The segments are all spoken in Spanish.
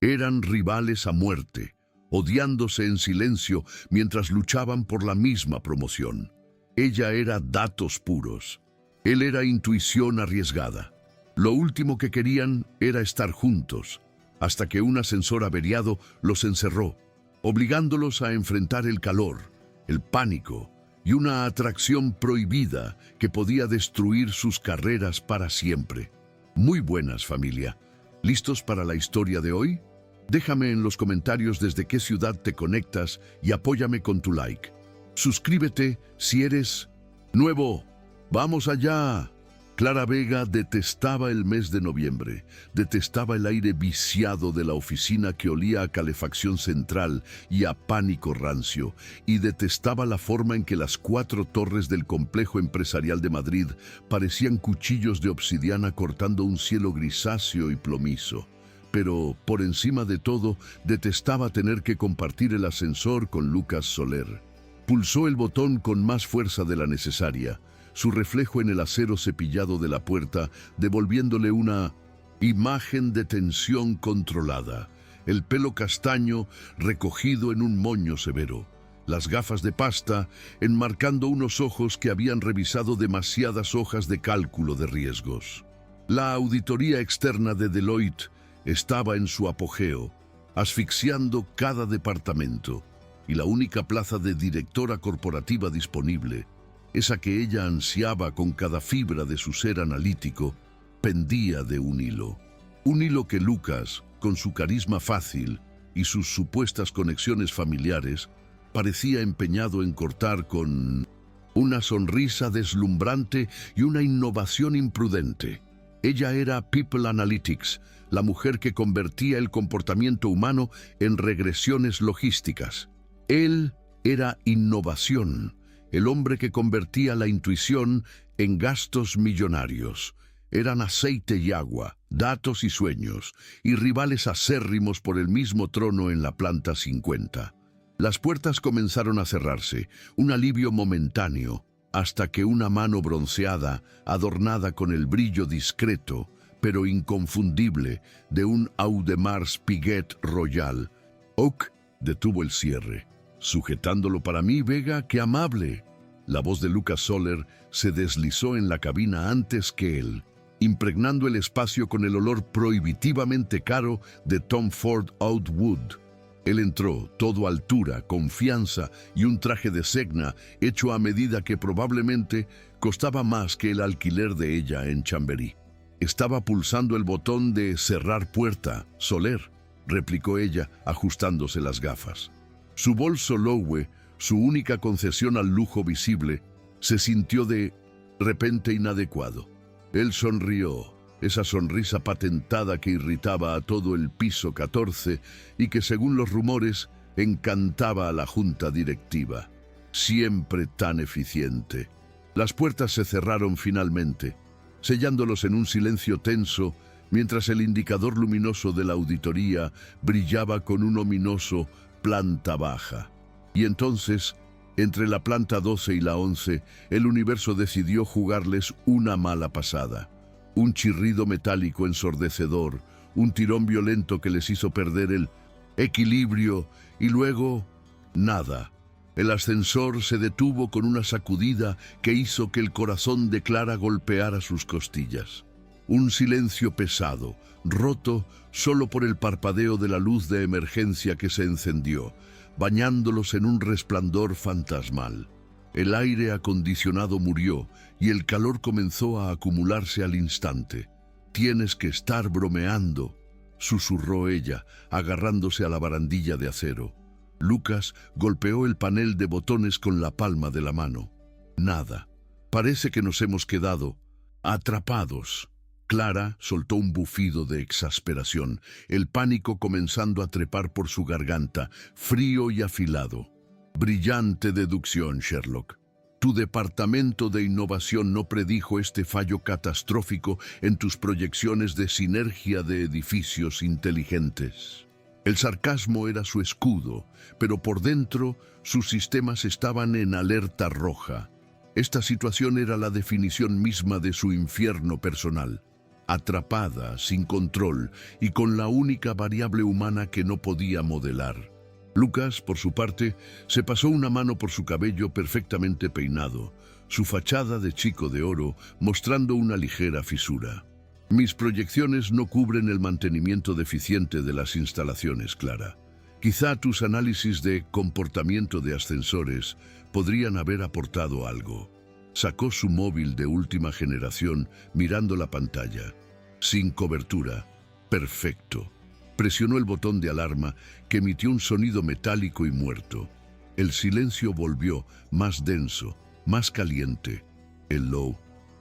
Eran rivales a muerte, odiándose en silencio mientras luchaban por la misma promoción. Ella era datos puros. Él era intuición arriesgada. Lo último que querían era estar juntos, hasta que un ascensor averiado los encerró, obligándolos a enfrentar el calor, el pánico y una atracción prohibida que podía destruir sus carreras para siempre. Muy buenas, familia. ¿Listos para la historia de hoy? Déjame en los comentarios desde qué ciudad te conectas y apóyame con tu like. Suscríbete si eres nuevo. ¡Vamos allá! Clara Vega detestaba el mes de noviembre, detestaba el aire viciado de la oficina que olía a calefacción central y a pánico rancio, y detestaba la forma en que las 4 torres del complejo empresarial de Madrid parecían cuchillos de obsidiana cortando un cielo grisáceo y plomizo. Pero, por encima de todo, detestaba tener que compartir el ascensor con Lucas Soler. Pulsó el botón con más fuerza de la necesaria, su reflejo en el acero cepillado de la puerta, devolviéndole una imagen de tensión controlada. El pelo castaño recogido en un moño severo, las gafas de pasta enmarcando unos ojos que habían revisado demasiadas hojas de cálculo de riesgos. La auditoría externa de Deloitte estaba en su apogeo, asfixiando cada departamento, y la única plaza de directora corporativa disponible, esa que ella ansiaba con cada fibra de su ser analítico, pendía de un hilo. Un hilo que Lucas, con su carisma fácil y sus supuestas conexiones familiares, parecía empeñado en cortar con una sonrisa deslumbrante y una innovación imprudente. Ella era People Analytics, la mujer que convertía el comportamiento humano en regresiones logísticas. Él era innovación, el hombre que convertía la intuición en gastos millonarios. Eran aceite y agua, datos y sueños, y rivales acérrimos por el mismo trono en la planta 50. Las puertas comenzaron a cerrarse, un alivio momentáneo, hasta que una mano bronceada, adornada con el brillo discreto, pero inconfundible, de un Audemars Piguet Royal, Oak detuvo el cierre. «Sujetándolo para mí, Vega, qué amable». La voz de Lucas Soler se deslizó en la cabina antes que él, impregnando el espacio con el olor prohibitivamente caro de Tom Ford Oud Wood. Él entró, todo altura, confianza y un traje de Segna hecho a medida que probablemente costaba más que el alquiler de ella en Chamberí. «Estaba pulsando el botón de cerrar puerta, Soler», replicó ella, ajustándose las gafas. Su bolso Loewe, su única concesión al lujo visible, se sintió de repente inadecuado. Él sonrió, esa sonrisa patentada que irritaba a todo el piso 14 y que, según los rumores, encantaba a la junta directiva. Siempre tan eficiente. Las puertas se cerraron finalmente, sellándolos en un silencio tenso, mientras el indicador luminoso de la auditoría brillaba con un ominoso planta baja. Y entonces, entre la planta 12 y la 11, el universo decidió jugarles una mala pasada. Un chirrido metálico ensordecedor, un tirón violento que les hizo perder el equilibrio y luego nada. El ascensor se detuvo con una sacudida que hizo que el corazón de Clara golpeara sus costillas. Un silencio pesado, roto solo por el parpadeo de la luz de emergencia que se encendió, bañándolos en un resplandor fantasmal. El aire acondicionado murió y el calor comenzó a acumularse al instante. «Tienes que estar bromeando», susurró ella, agarrándose a la barandilla de acero. Lucas golpeó el panel de botones con la palma de la mano. «Nada. Parece que nos hemos quedado atrapados». Clara soltó un bufido de exasperación, el pánico comenzando a trepar por su garganta, frío y afilado. «Brillante deducción, Sherlock. Tu departamento de innovación no predijo este fallo catastrófico en tus proyecciones de sinergia de edificios inteligentes». El sarcasmo era su escudo, pero por dentro sus sistemas estaban en alerta roja. Esta situación era la definición misma de su infierno personal. atrapada, sin control y con la única variable humana que no podía modelar. Lucas, por su parte, se pasó una mano por su cabello perfectamente peinado, su fachada de chico de oro mostrando una ligera fisura. Mis proyecciones no cubren el mantenimiento deficiente de las instalaciones, Clara. Quizá tus análisis de comportamiento de ascensores podrían haber aportado algo. Sacó su móvil de última generación mirando la pantalla. Sin cobertura. Perfecto. Presionó el botón de alarma que emitió un sonido metálico y muerto. El silencio volvió más denso, más caliente. El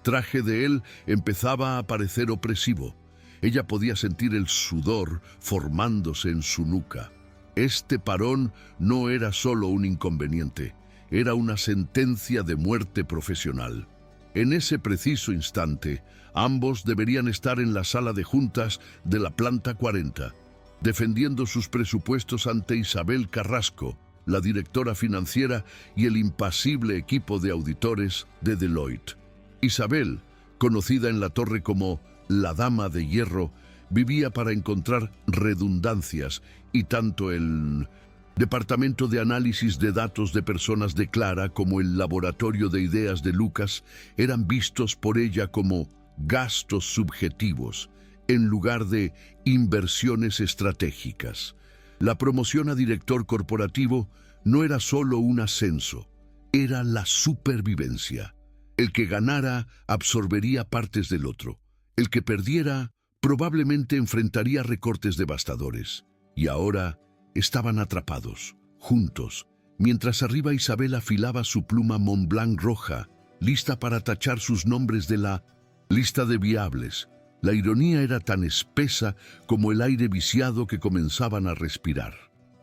traje de él empezaba a parecer opresivo. Ella podía sentir el sudor formándose en su nuca. Este parón no era solo un inconveniente, era una sentencia de muerte profesional. En ese preciso instante, ambos deberían estar en la sala de juntas de la planta 40, defendiendo sus presupuestos ante Isabel Carrasco, la directora financiera y el impasible equipo de auditores de Deloitte. Isabel, conocida en la torre como la Dama de Hierro, vivía para encontrar redundancias y tanto el Departamento de Análisis de Datos de Personas de Clara como el Laboratorio de Ideas de Lucas eran vistos por ella como gastos subjetivos en lugar de inversiones estratégicas. La promoción a director corporativo no era solo un ascenso, era la supervivencia. El que ganara absorbería partes del otro. El que perdiera probablemente enfrentaría recortes devastadores. Y ahora estaban atrapados, juntos, mientras arriba Isabel afilaba su pluma Montblanc roja, lista para tachar sus nombres de la lista de viables. La ironía era tan espesa como el aire viciado que comenzaban a respirar.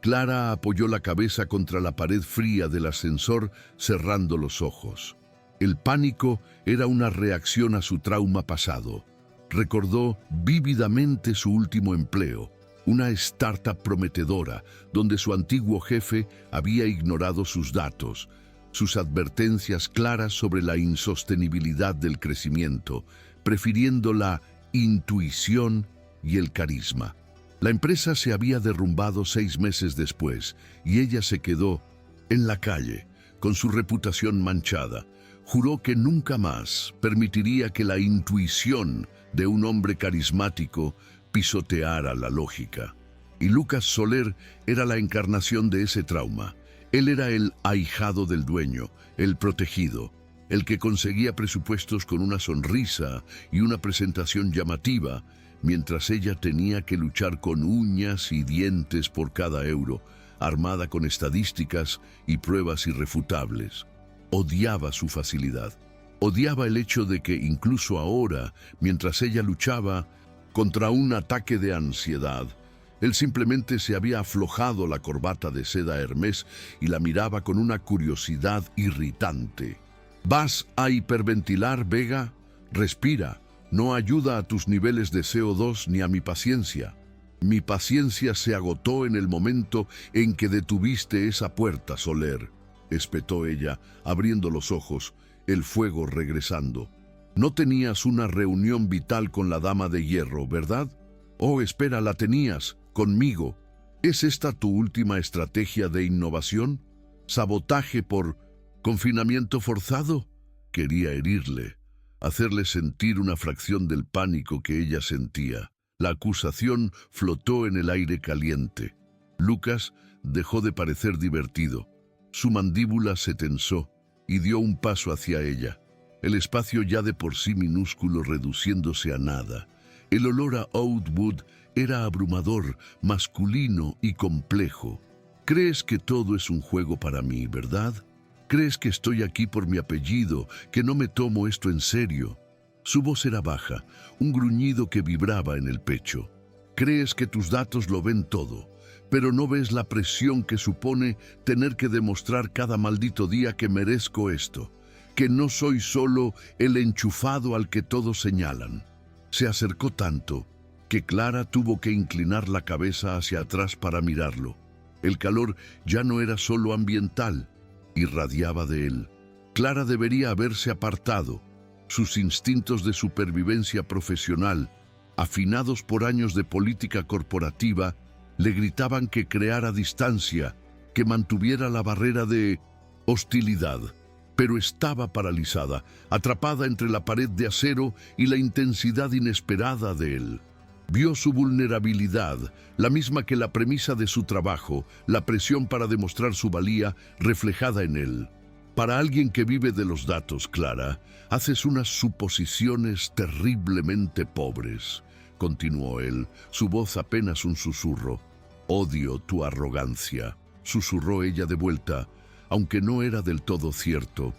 Clara apoyó la cabeza contra la pared fría del ascensor, cerrando los ojos. El pánico era una reacción a su trauma pasado. Recordó vívidamente su último empleo, una startup prometedora, donde su antiguo jefe había ignorado sus datos, sus advertencias claras sobre la insostenibilidad del crecimiento, prefiriendo la intuición y el carisma. La empresa se había derrumbado 6 meses después y ella se quedó en la calle, con su reputación manchada. Juró que nunca más permitiría que la intuición de un hombre carismático pisoteara la lógica. Y Lucas Soler era la encarnación de ese trauma. Él era el ahijado del dueño, el protegido, el que conseguía presupuestos con una sonrisa y una presentación llamativa, mientras ella tenía que luchar con uñas y dientes por cada euro, armada con estadísticas y pruebas irrefutables. Odiaba su facilidad. Odiaba el hecho de que incluso ahora, mientras ella luchaba contra un ataque de ansiedad, él simplemente se había aflojado la corbata de seda Hermès y la miraba con una curiosidad irritante. ¿Vas a hiperventilar, Vega? Respira. No ayuda a tus niveles de CO2 ni a mi paciencia. Mi paciencia se agotó en el momento en que detuviste esa puerta, Soler, espetó ella, abriendo los ojos, el fuego regresando. No tenías una reunión vital con la Dama de Hierro, ¿verdad? Oh, espera, la tenías, conmigo. ¿Es esta tu última estrategia de innovación? ¿Sabotaje por confinamiento forzado? Quería herirle, hacerle sentir una fracción del pánico que ella sentía. La acusación flotó en el aire caliente. Lucas dejó de parecer divertido. Su mandíbula se tensó y dio un paso hacia ella, el espacio ya de por sí minúsculo reduciéndose a nada. El olor a Oud Wood era abrumador, masculino y complejo. ¿Crees que todo es un juego para mí, verdad? ¿Crees que estoy aquí por mi apellido, que no me tomo esto en serio? Su voz era baja, un gruñido que vibraba en el pecho. Crees que tus datos lo ven todo, pero no ves la presión que supone tener que demostrar cada maldito día que merezco esto, que no soy solo el enchufado al que todos señalan. Se acercó tanto que Clara tuvo que inclinar la cabeza hacia atrás para mirarlo. El calor ya no era solo ambiental, irradiaba de él. Clara debería haberse apartado, Sus instintos de supervivencia profesional, afinados por años de política corporativa, le gritaban que creara distancia, que mantuviera la barrera de hostilidad. Pero estaba paralizada, atrapada entre la pared de acero y la intensidad inesperada de él. Vio su vulnerabilidad, la misma que la premisa de su trabajo, la presión para demostrar su valía reflejada en él. Para alguien que vive de los datos, Clara, haces unas suposiciones terriblemente pobres, continuó él, su voz apenas un susurro. Odio tu arrogancia, susurró ella de vuelta, aunque no era del todo cierto.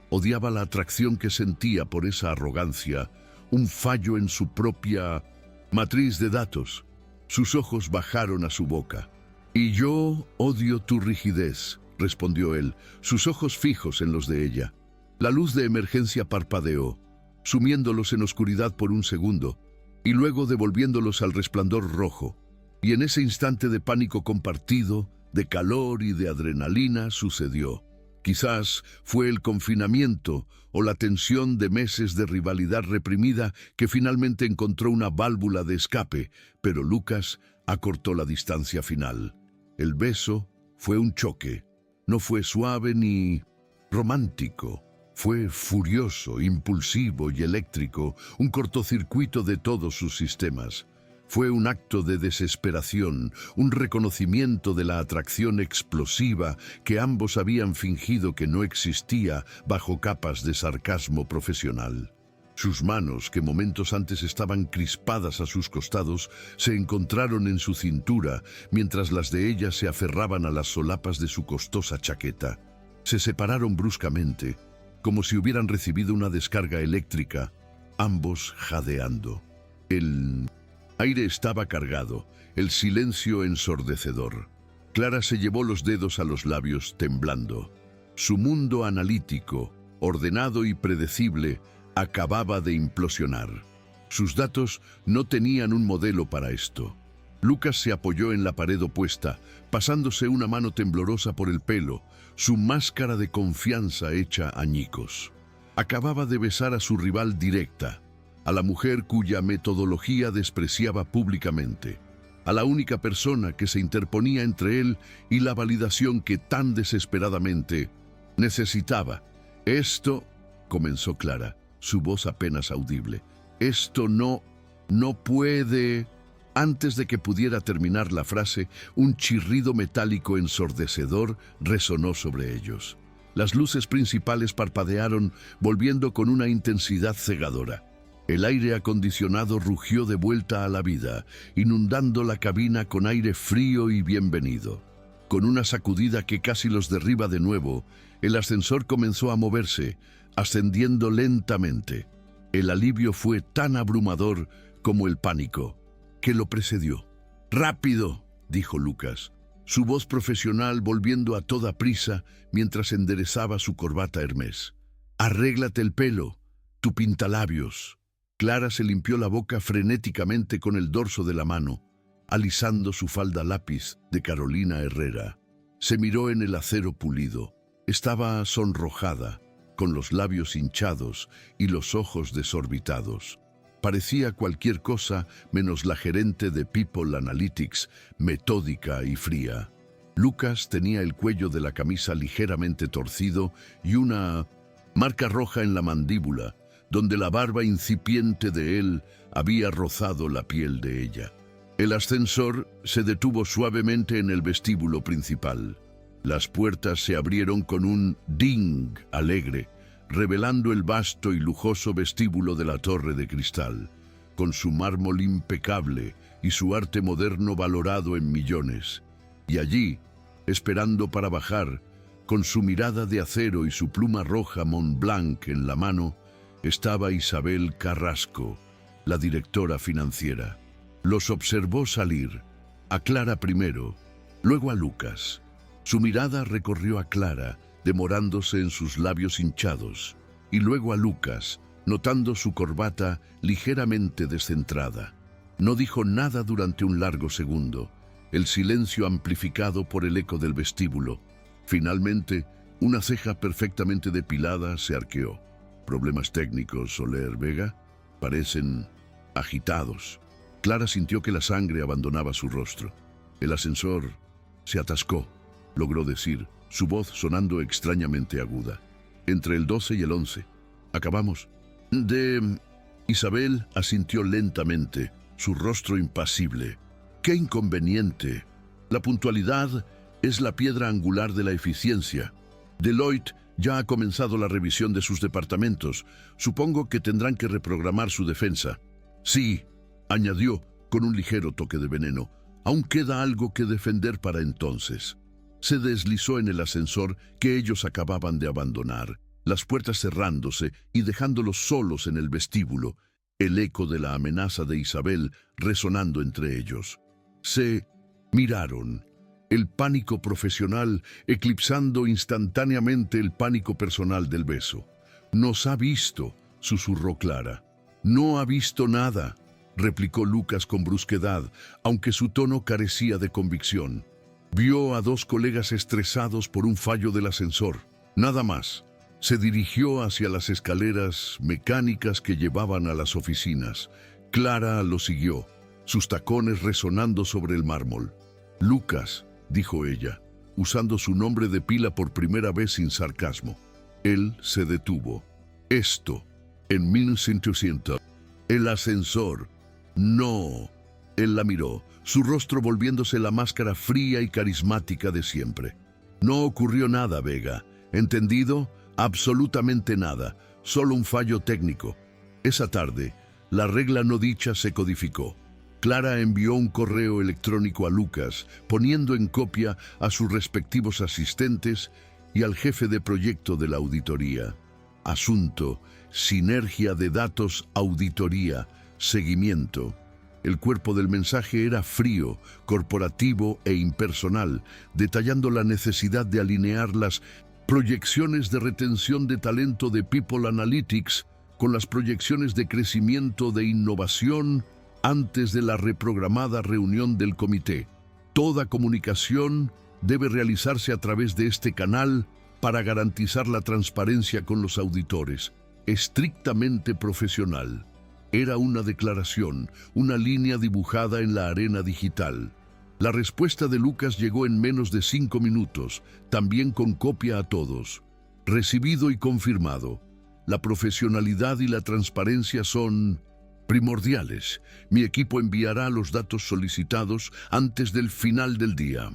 Odiaba la atracción que sentía por esa arrogancia, un fallo en su propia matriz de datos. Sus ojos bajaron a su boca. Y yo odio tu rigidez, respondió él, sus ojos fijos en los de ella. La luz de emergencia parpadeó, sumiéndolos en oscuridad por un segundo, y luego devolviéndolos al resplandor rojo. Y en ese instante de pánico compartido, de calor y de adrenalina, sucedió. Quizás fue el confinamiento o la tensión de meses de rivalidad reprimida que finalmente encontró una válvula de escape, pero Lucas acortó la distancia final. El beso fue un choque. No fue suave ni romántico. Fue furioso, impulsivo y eléctrico, un cortocircuito de todos sus sistemas. Fue un acto de desesperación, un reconocimiento de la atracción explosiva que ambos habían fingido que no existía bajo capas de sarcasmo profesional. Sus manos, que momentos antes estaban crispadas a sus costados, se encontraron en su cintura, mientras las de ella se aferraban a las solapas de su costosa chaqueta. Se separaron bruscamente, como si hubieran recibido una descarga eléctrica, ambos jadeando. El aire estaba cargado, el silencio ensordecedor. Clara se llevó los dedos a los labios, temblando. Su mundo analítico, ordenado y predecible, acababa de implosionar. Sus datos no tenían un modelo para esto. Lucas se apoyó en la pared opuesta, pasándose una mano temblorosa por el pelo, su máscara de confianza hecha añicos. Acababa de besar a su rival directa, a la mujer cuya metodología despreciaba públicamente, a la única persona que se interponía entre él y la validación que tan desesperadamente necesitaba. Esto, comenzó Clara, su voz apenas audible. Esto no puede. Antes de que pudiera terminar la frase, un chirrido metálico ensordecedor resonó sobre ellos. Las luces principales parpadearon, volviendo con una intensidad cegadora. El aire acondicionado rugió de vuelta a la vida, inundando la cabina con aire frío y bienvenido. Con una sacudida que casi los derriba de nuevo, el ascensor comenzó a moverse, ascendiendo lentamente. El alivio fue tan abrumador como el pánico que lo precedió. «¡Rápido!», dijo Lucas, su voz profesional volviendo a toda prisa mientras enderezaba su corbata Hermès. «Arréglate el pelo, tu pintalabios». Clara se limpió la boca frenéticamente con el dorso de la mano, alisando su falda lápiz de Carolina Herrera. Se miró en el acero pulido. Estaba sonrojada, con los labios hinchados y los ojos desorbitados. Parecía cualquier cosa menos la gerente de People Analytics, metódica y fría. Lucas tenía el cuello de la camisa ligeramente torcido y una marca roja en la mandíbula, donde la barba incipiente de él había rozado la piel de ella. El ascensor se detuvo suavemente en el vestíbulo principal. Las puertas se abrieron con un ding alegre, revelando el vasto y lujoso vestíbulo de la Torre de Cristal, con su mármol impecable y su arte moderno valorado en millones. Y allí, esperando para bajar, con su mirada de acero y su pluma roja Montblanc en la mano, estaba Isabel Carrasco, la directora financiera. Los observó salir, a Clara primero, luego a Lucas. Su mirada recorrió a Clara, demorándose en sus labios hinchados, y luego a Lucas, notando su corbata ligeramente descentrada. No dijo nada durante un largo segundo, el silencio amplificado por el eco del vestíbulo. Finalmente, una ceja perfectamente depilada se arqueó. Problemas técnicos, Soler Vega. Parecen agitados. Clara sintió que la sangre abandonaba su rostro. El ascensor se atascó, logró decir, su voz sonando extrañamente aguda. Entre el 12 y el 11. Acabamos. Isabel asintió lentamente, su rostro impasible. ¡Qué inconveniente! La puntualidad es la piedra angular de la eficiencia. Deloitte ya ha comenzado la revisión de sus departamentos. Supongo que tendrán que reprogramar su defensa. Sí, añadió, con un ligero toque de veneno. Aún queda algo que defender para entonces. Se deslizó en el ascensor que ellos acababan de abandonar, las puertas cerrándose y dejándolos solos en el vestíbulo, el eco de la amenaza de Isabel resonando entre ellos. Se miraron, el pánico profesional eclipsando instantáneamente el pánico personal del beso. «Nos ha visto», susurró Clara. «No ha visto nada», replicó Lucas con brusquedad, aunque su tono carecía de convicción. Vio a dos colegas estresados por un fallo del ascensor. Nada más. Se dirigió hacia las escaleras mecánicas que llevaban a las oficinas. Clara lo siguió, sus tacones resonando sobre el mármol. «Lucas», dijo ella, usando su nombre de pila por primera vez sin sarcasmo. Él se detuvo. «Esto, en 1900. El ascensor. No». Él la miró, su rostro volviéndose la máscara fría y carismática de siempre. «No ocurrió nada, Vega. ¿Entendido? Absolutamente nada. Solo un fallo técnico». Esa tarde, la regla no dicha se codificó. Clara envió un correo electrónico a Lucas, poniendo en copia a sus respectivos asistentes y al jefe de proyecto de la auditoría. Asunto: sinergia de datos, auditoría, seguimiento. El cuerpo del mensaje era frío, corporativo e impersonal, detallando la necesidad de alinear las proyecciones de retención de talento de People Analytics con las proyecciones de crecimiento de innovación antes de la reprogramada reunión del comité. Toda comunicación debe realizarse a través de este canal para garantizar la transparencia con los auditores. Estrictamente profesional. Era una declaración, una línea dibujada en la arena digital. La respuesta de Lucas llegó en menos de 5 minutos, también con copia a todos. Recibido y confirmado. La profesionalidad y la transparencia son primordiales. Mi equipo enviará los datos solicitados antes del final del día.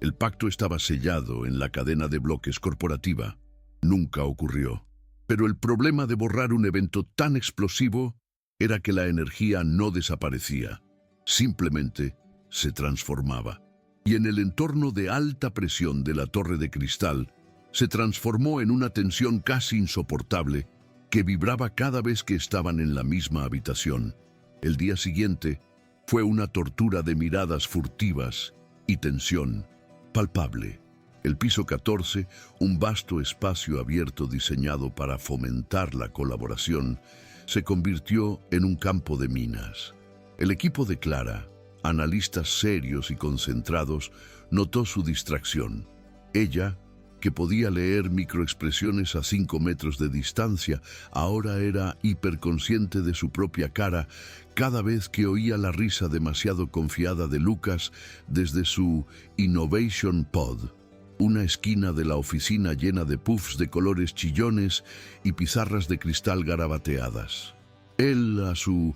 El pacto estaba sellado en la cadena de bloques corporativa. Nunca ocurrió. Pero el problema de borrar un evento tan explosivo era que la energía no desaparecía. Simplemente se transformaba. Y en el entorno de alta presión de la torre de cristal, se transformó en una tensión casi insoportable que vibraba cada vez que estaban en la misma habitación. El día siguiente fue una tortura de miradas furtivas y tensión palpable. El piso 14, un vasto espacio abierto diseñado para fomentar la colaboración, se convirtió en un campo de minas. El equipo de Clara, analistas serios y concentrados, notó su distracción. Ella, que podía leer microexpresiones a 5 metros de distancia, ahora era hiperconsciente de su propia cara cada vez que oía la risa demasiado confiada de Lucas desde su Innovation Pod, una esquina de la oficina llena de puffs de colores chillones y pizarras de cristal garabateadas. Él, a su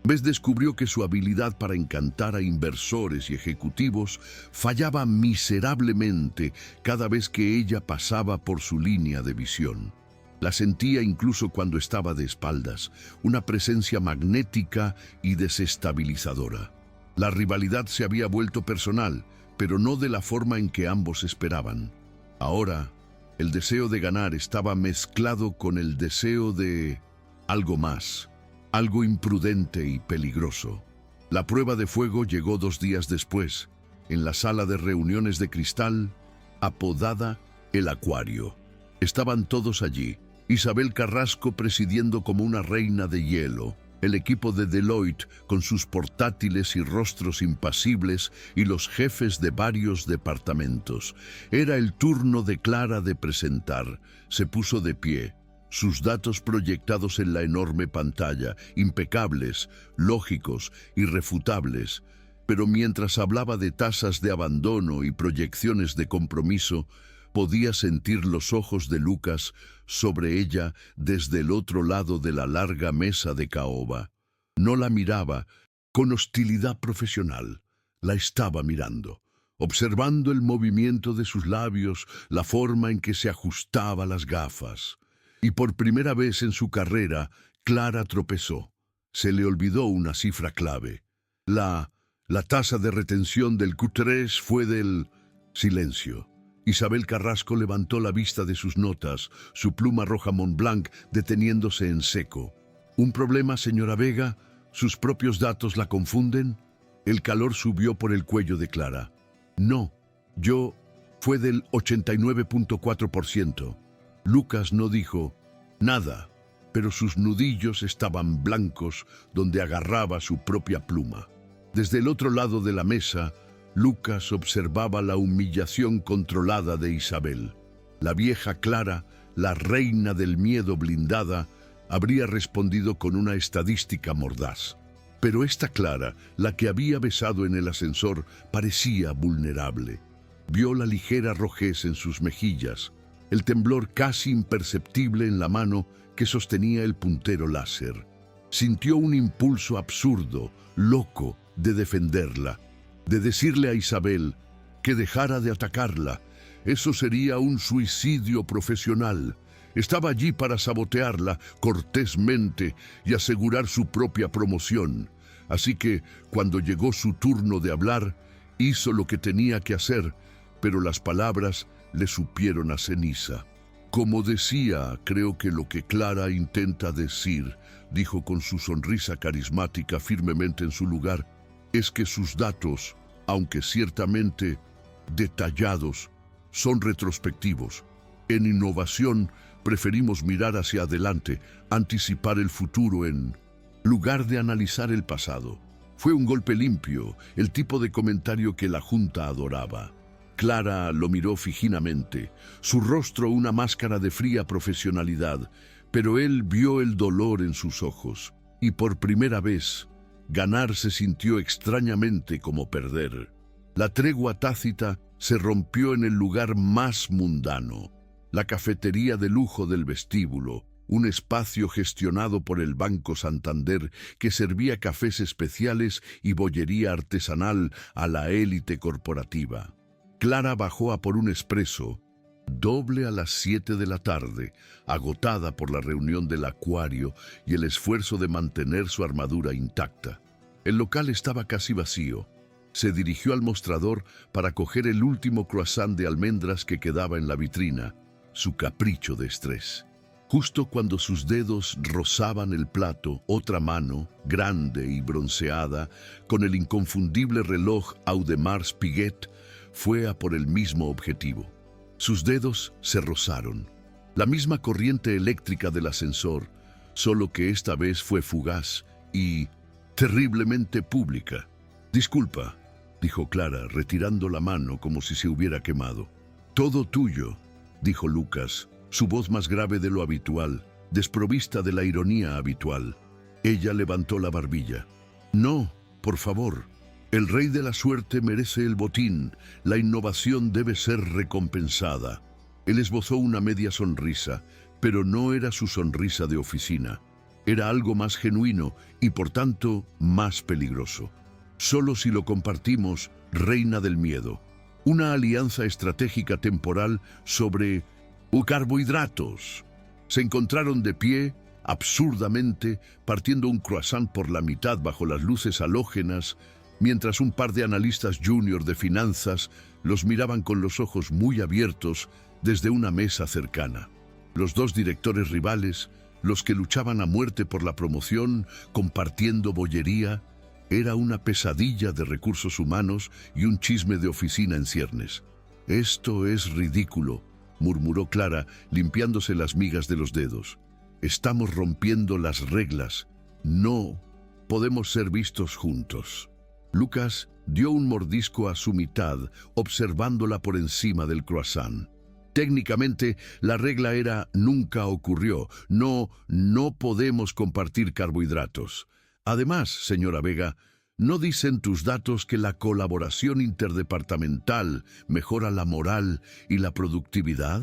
vez, descubrió que su habilidad para encantar a inversores y ejecutivos fallaba miserablemente cada vez que ella pasaba por su línea de visión. La sentía incluso cuando estaba de espaldas, una presencia magnética y desestabilizadora. La rivalidad se había vuelto personal, pero no de la forma en que ambos esperaban. Ahora, el deseo de ganar estaba mezclado con el deseo de algo más. Algo imprudente y peligroso. La prueba de fuego llegó 2 días después, en la sala de reuniones de cristal, apodada El Acuario. Estaban todos allí, Isabel Carrasco presidiendo como una reina de hielo, el equipo de Deloitte con sus portátiles y rostros impasibles y los jefes de varios departamentos. Era el turno de Clara de presentar. Se puso de pie, sus datos proyectados en la enorme pantalla, impecables, lógicos, irrefutables, pero mientras hablaba de tasas de abandono y proyecciones de compromiso, podía sentir los ojos de Lucas sobre ella desde el otro lado de la larga mesa de caoba. No la miraba con hostilidad profesional, la estaba mirando, observando el movimiento de sus labios, la forma en que se ajustaba las gafas. Y por primera vez en su carrera, Clara tropezó. Se le olvidó una cifra clave. La tasa de retención del Q3 fue del silencio. Isabel Carrasco levantó la vista de sus notas, su pluma roja Montblanc deteniéndose en seco. ¿Un problema, señora Vega? ¿Sus propios datos la confunden? El calor subió por el cuello de Clara. No, fue del 89.4%. Lucas no dijo nada, pero sus nudillos estaban blancos donde agarraba su propia pluma. Desde el otro lado de la mesa, Lucas observaba la humillación controlada de Isabel. La vieja Clara, la reina del miedo blindada, habría respondido con una estadística mordaz. Pero esta Clara, la que había besado en el ascensor, parecía vulnerable. Vio la ligera rojez en sus mejillas, el temblor casi imperceptible en la mano que sostenía el puntero láser. Sintió un impulso absurdo, loco, de defenderla, de decirle a Isabel que dejara de atacarla. Eso sería un suicidio profesional. Estaba allí para sabotearla cortésmente y asegurar su propia promoción. Así que, cuando llegó su turno de hablar, hizo lo que tenía que hacer, pero las palabras le supieron a ceniza. Como decía, creo que lo que Clara intenta decir, dijo con su sonrisa carismática firmemente en su lugar, es que sus datos, aunque ciertamente detallados, son retrospectivos. En innovación, preferimos mirar hacia adelante, anticipar el futuro en lugar de analizar el pasado. Fue un golpe limpio, el tipo de comentario que la Junta adoraba. Clara lo miró fijamente, su rostro una máscara de fría profesionalidad, pero él vio el dolor en sus ojos, y por primera vez, ganar se sintió extrañamente como perder. La tregua tácita se rompió en el lugar más mundano, la cafetería de lujo del vestíbulo, un espacio gestionado por el Banco Santander que servía cafés especiales y bollería artesanal a la élite corporativa. Clara bajó a por un expreso, doble a las 7 de la tarde, agotada por la reunión del acuario y el esfuerzo de mantener su armadura intacta. El local estaba casi vacío. Se dirigió al mostrador para coger el último croissant de almendras que quedaba en la vitrina, su capricho de estrés. Justo cuando sus dedos rozaban el plato, otra mano, grande y bronceada, con el inconfundible reloj Audemars Piguet, fue a por el mismo objetivo. Sus dedos se rozaron. La misma corriente eléctrica del ascensor, solo que esta vez fue fugaz y terriblemente pública. «Disculpa», dijo Clara, retirando la mano como si se hubiera quemado. «Todo tuyo», dijo Lucas, su voz más grave de lo habitual, desprovista de la ironía habitual. Ella levantó la barbilla. «No, por favor. El rey de la suerte merece el botín. La innovación debe ser recompensada». Él esbozó una media sonrisa, pero no era su sonrisa de oficina. Era algo más genuino y, por tanto, más peligroso. Solo si lo compartimos, reina del miedo. Una alianza estratégica temporal sobre carbohidratos. Se encontraron de pie, absurdamente, partiendo un croissant por la mitad bajo las luces halógenas, mientras un par de analistas junior de finanzas los miraban con los ojos muy abiertos desde una mesa cercana. Los dos directores rivales, los que luchaban a muerte por la promoción, compartiendo bollería, era una pesadilla de recursos humanos y un chisme de oficina en ciernes. «Esto es ridículo», murmuró Clara, limpiándose las migas de los dedos. «Estamos rompiendo las reglas. No podemos ser vistos juntos». Lucas dio un mordisco a su mitad, observándola por encima del croissant. Técnicamente, la regla era nunca ocurrió. No podemos compartir carbohidratos. Además, señora Vega, ¿no dicen tus datos que la colaboración interdepartamental mejora la moral y la productividad?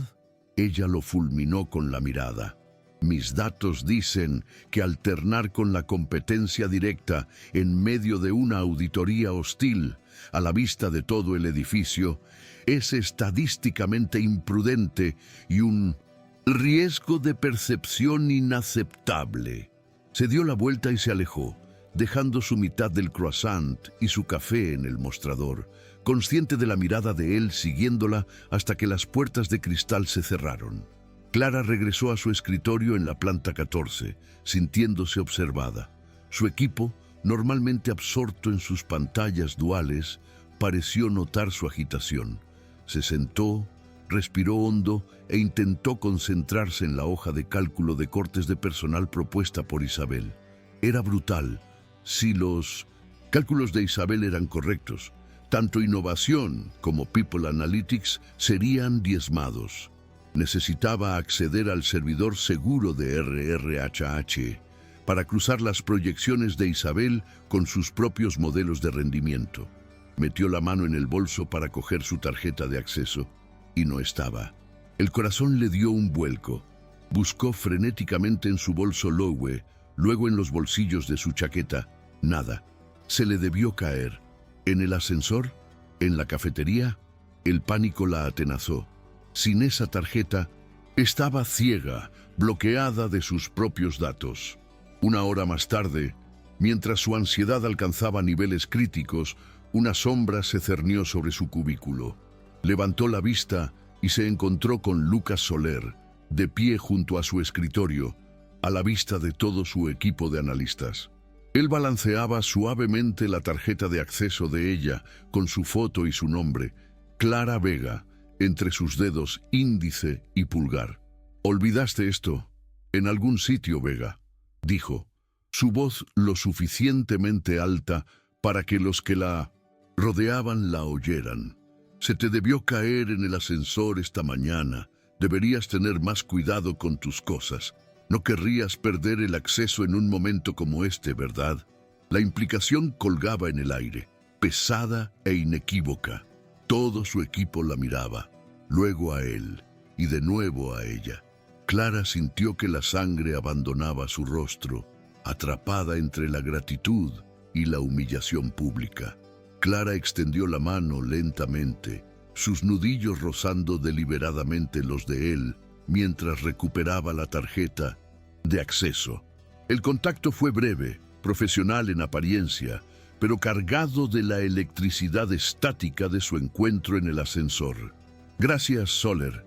Ella lo fulminó con la mirada. Mis datos dicen que alternar con la competencia directa en medio de una auditoría hostil a la vista de todo el edificio es estadísticamente imprudente y un riesgo de percepción inaceptable. Se dio la vuelta y se alejó, dejando su mitad del croissant y su café en el mostrador, consciente de la mirada de él siguiéndola hasta que las puertas de cristal se cerraron. Clara regresó a su escritorio en la planta 14, sintiéndose observada. Su equipo, normalmente absorto en sus pantallas duales, pareció notar su agitación. Se sentó, respiró hondo e intentó concentrarse en la hoja de cálculo de cortes de personal propuesta por Isabel. Era brutal. Si los cálculos de Isabel eran correctos, tanto innovación como People Analytics serían diezmados. Necesitaba acceder al servidor seguro de RRHH para cruzar las proyecciones de Isabel con sus propios modelos de rendimiento. Metió la mano en el bolso para coger su tarjeta de acceso y no estaba. El corazón le dio un vuelco. Buscó frenéticamente en su bolso Loewe, luego en los bolsillos de su chaqueta. Nada. Se le debió caer. En el ascensor, en la cafetería, el pánico la atenazó. Sin esa tarjeta, estaba ciega, bloqueada de sus propios datos. Una hora más tarde, mientras su ansiedad alcanzaba niveles críticos, una sombra se cernió sobre su cubículo. Levantó la vista y se encontró con Lucas Soler, de pie junto a su escritorio, a la vista de todo su equipo de analistas. Él balanceaba suavemente la tarjeta de acceso de ella, con su foto y su nombre, Clara Vega, entre sus dedos índice y pulgar. «¿Olvidaste esto? En algún sitio, Vega», dijo, su voz lo suficientemente alta para que los que la rodeaban la oyeran. «Se te debió caer en el ascensor esta mañana. Deberías tener más cuidado con tus cosas. No querrías perder el acceso en un momento como este, ¿verdad?» La implicación colgaba en el aire, pesada e inequívoca. Todo su equipo la miraba, luego a él y de nuevo a ella. Clara sintió que la sangre abandonaba su rostro, atrapada entre la gratitud y la humillación pública. Clara extendió la mano lentamente, sus nudillos rozando deliberadamente los de él, mientras recuperaba la tarjeta de acceso. El contacto fue breve, profesional en apariencia, pero cargado de la electricidad estática de su encuentro en el ascensor. «Gracias, Soler»,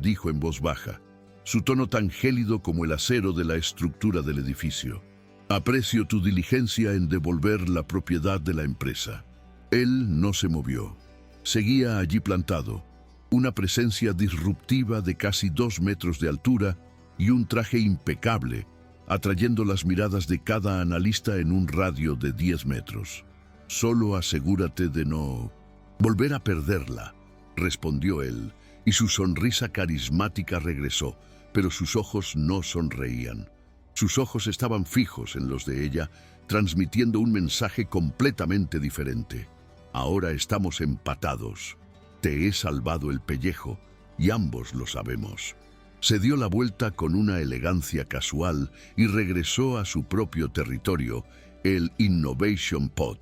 dijo en voz baja, su tono tan gélido como el acero de la estructura del edificio. «Aprecio tu diligencia en devolver la propiedad de la empresa». Él no se movió. Seguía allí plantado, una presencia disruptiva de casi 2 metros de altura y un traje impecable, atrayendo las miradas de cada analista en un radio de 10 metros. «Solo asegúrate de no volver a perderla», respondió él, y su sonrisa carismática regresó, pero sus ojos no sonreían. Sus ojos estaban fijos en los de ella, transmitiendo un mensaje completamente diferente. «Ahora estamos empatados. Te he salvado el pellejo, y ambos lo sabemos». Se dio la vuelta con una elegancia casual y regresó a su propio territorio, el Innovation Pod,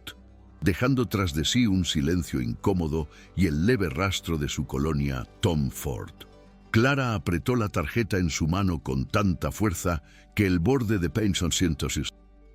dejando tras de sí un silencio incómodo y el leve rastro de su colonia Tom Ford. Clara apretó la tarjeta en su mano con tanta fuerza que el borde de Penson Synthesis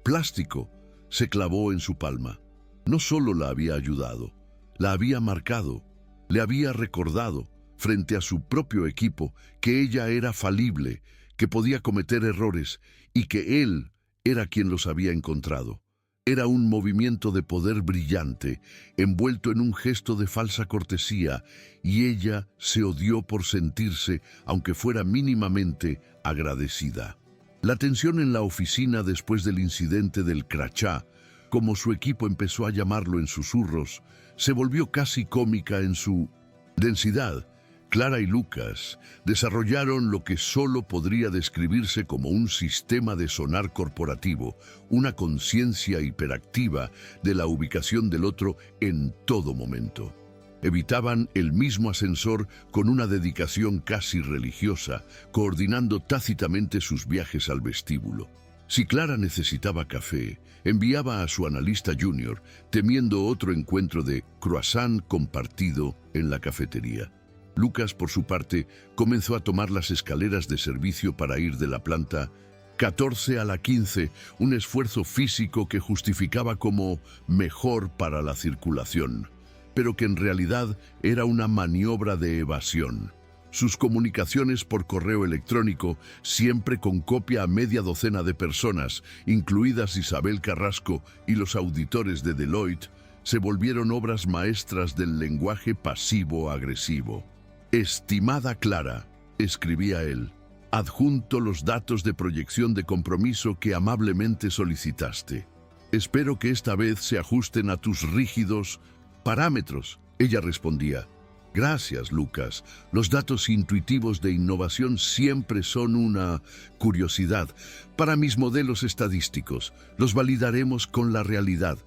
plástico se clavó en su palma. No solo la había ayudado, la había marcado, le había recordado, frente a su propio equipo, que ella era falible, que podía cometer errores y que él era quien los había encontrado. Era un movimiento de poder brillante, envuelto en un gesto de falsa cortesía, y ella se odió por sentirse, aunque fuera mínimamente, agradecida. La tensión en la oficina después del incidente del crachá, como su equipo empezó a llamarlo en susurros, se volvió casi cómica en su densidad, Clara y Lucas desarrollaron lo que solo podría describirse como un sistema de sonar corporativo, una conciencia hiperactiva de la ubicación del otro en todo momento. Evitaban el mismo ascensor con una dedicación casi religiosa, coordinando tácitamente sus viajes al vestíbulo. Si Clara necesitaba café, enviaba a su analista junior, temiendo otro encuentro de croissant compartido en la cafetería. Lucas, por su parte, comenzó a tomar las escaleras de servicio para ir de la planta 14 a la 15, un esfuerzo físico que justificaba como mejor para la circulación, pero que en realidad era una maniobra de evasión. Sus comunicaciones por correo electrónico, siempre con copia a media docena de personas, incluidas Isabel Carrasco y los auditores de Deloitte, se volvieron obras maestras del lenguaje pasivo-agresivo. «Estimada Clara», escribía él, «adjunto los datos de proyección de compromiso que amablemente solicitaste. Espero que esta vez se ajusten a tus rígidos parámetros». Ella respondía, «Gracias, Lucas. Los datos intuitivos de innovación siempre son una curiosidad. Para mis modelos estadísticos, los validaremos con la realidad».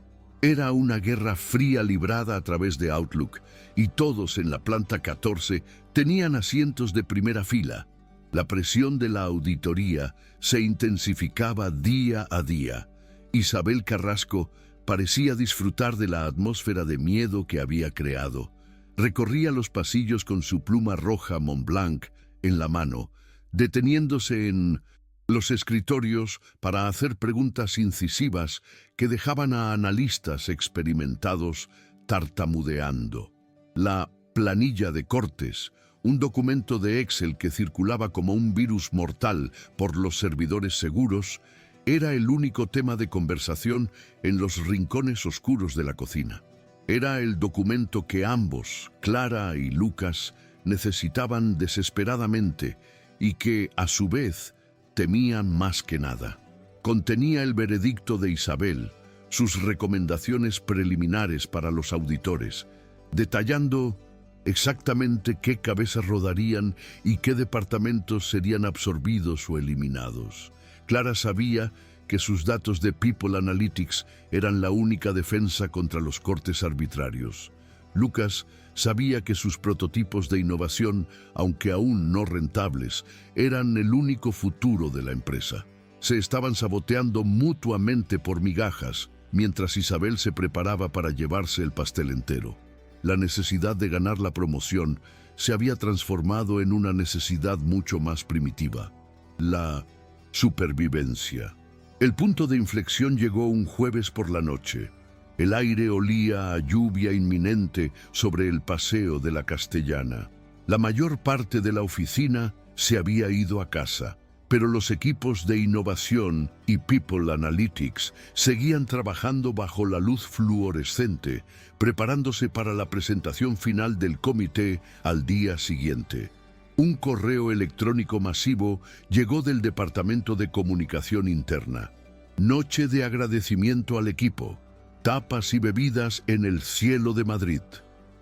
Era una guerra fría librada a través de Outlook, y todos en la planta 14 tenían asientos de primera fila. La presión de la auditoría se intensificaba día a día. Isabel Carrasco parecía disfrutar de la atmósfera de miedo que había creado. Recorría los pasillos con su pluma roja Montblanc en la mano, deteniéndose en los escritorios para hacer preguntas incisivas que dejaban a analistas experimentados tartamudeando. La planilla de cortes, un documento de Excel que circulaba como un virus mortal por los servidores seguros, era el único tema de conversación en los rincones oscuros de la cocina. Era el documento que ambos, Clara y Lucas, necesitaban desesperadamente y que, a su vez, temían más que nada. Contenía el veredicto de Isabel, sus recomendaciones preliminares para los auditores, detallando exactamente qué cabezas rodarían y qué departamentos serían absorbidos o eliminados. Clara sabía que sus datos de People Analytics eran la única defensa contra los cortes arbitrarios. Lucas sabía que sus prototipos de innovación, aunque aún no rentables, eran el único futuro de la empresa. Se estaban saboteando mutuamente por migajas, mientras Isabel se preparaba para llevarse el pastel entero. La necesidad de ganar la promoción se había transformado en una necesidad mucho más primitiva: la supervivencia. El punto de inflexión llegó un jueves por la noche. El aire olía a lluvia inminente sobre el paseo de la Castellana. La mayor parte de la oficina se había ido a casa, pero los equipos de innovación y People Analytics seguían trabajando bajo la luz fluorescente, preparándose para la presentación final del comité al día siguiente. Un correo electrónico masivo llegó del Departamento de Comunicación Interna. Noche de agradecimiento al equipo. Tapas y bebidas en el cielo de Madrid,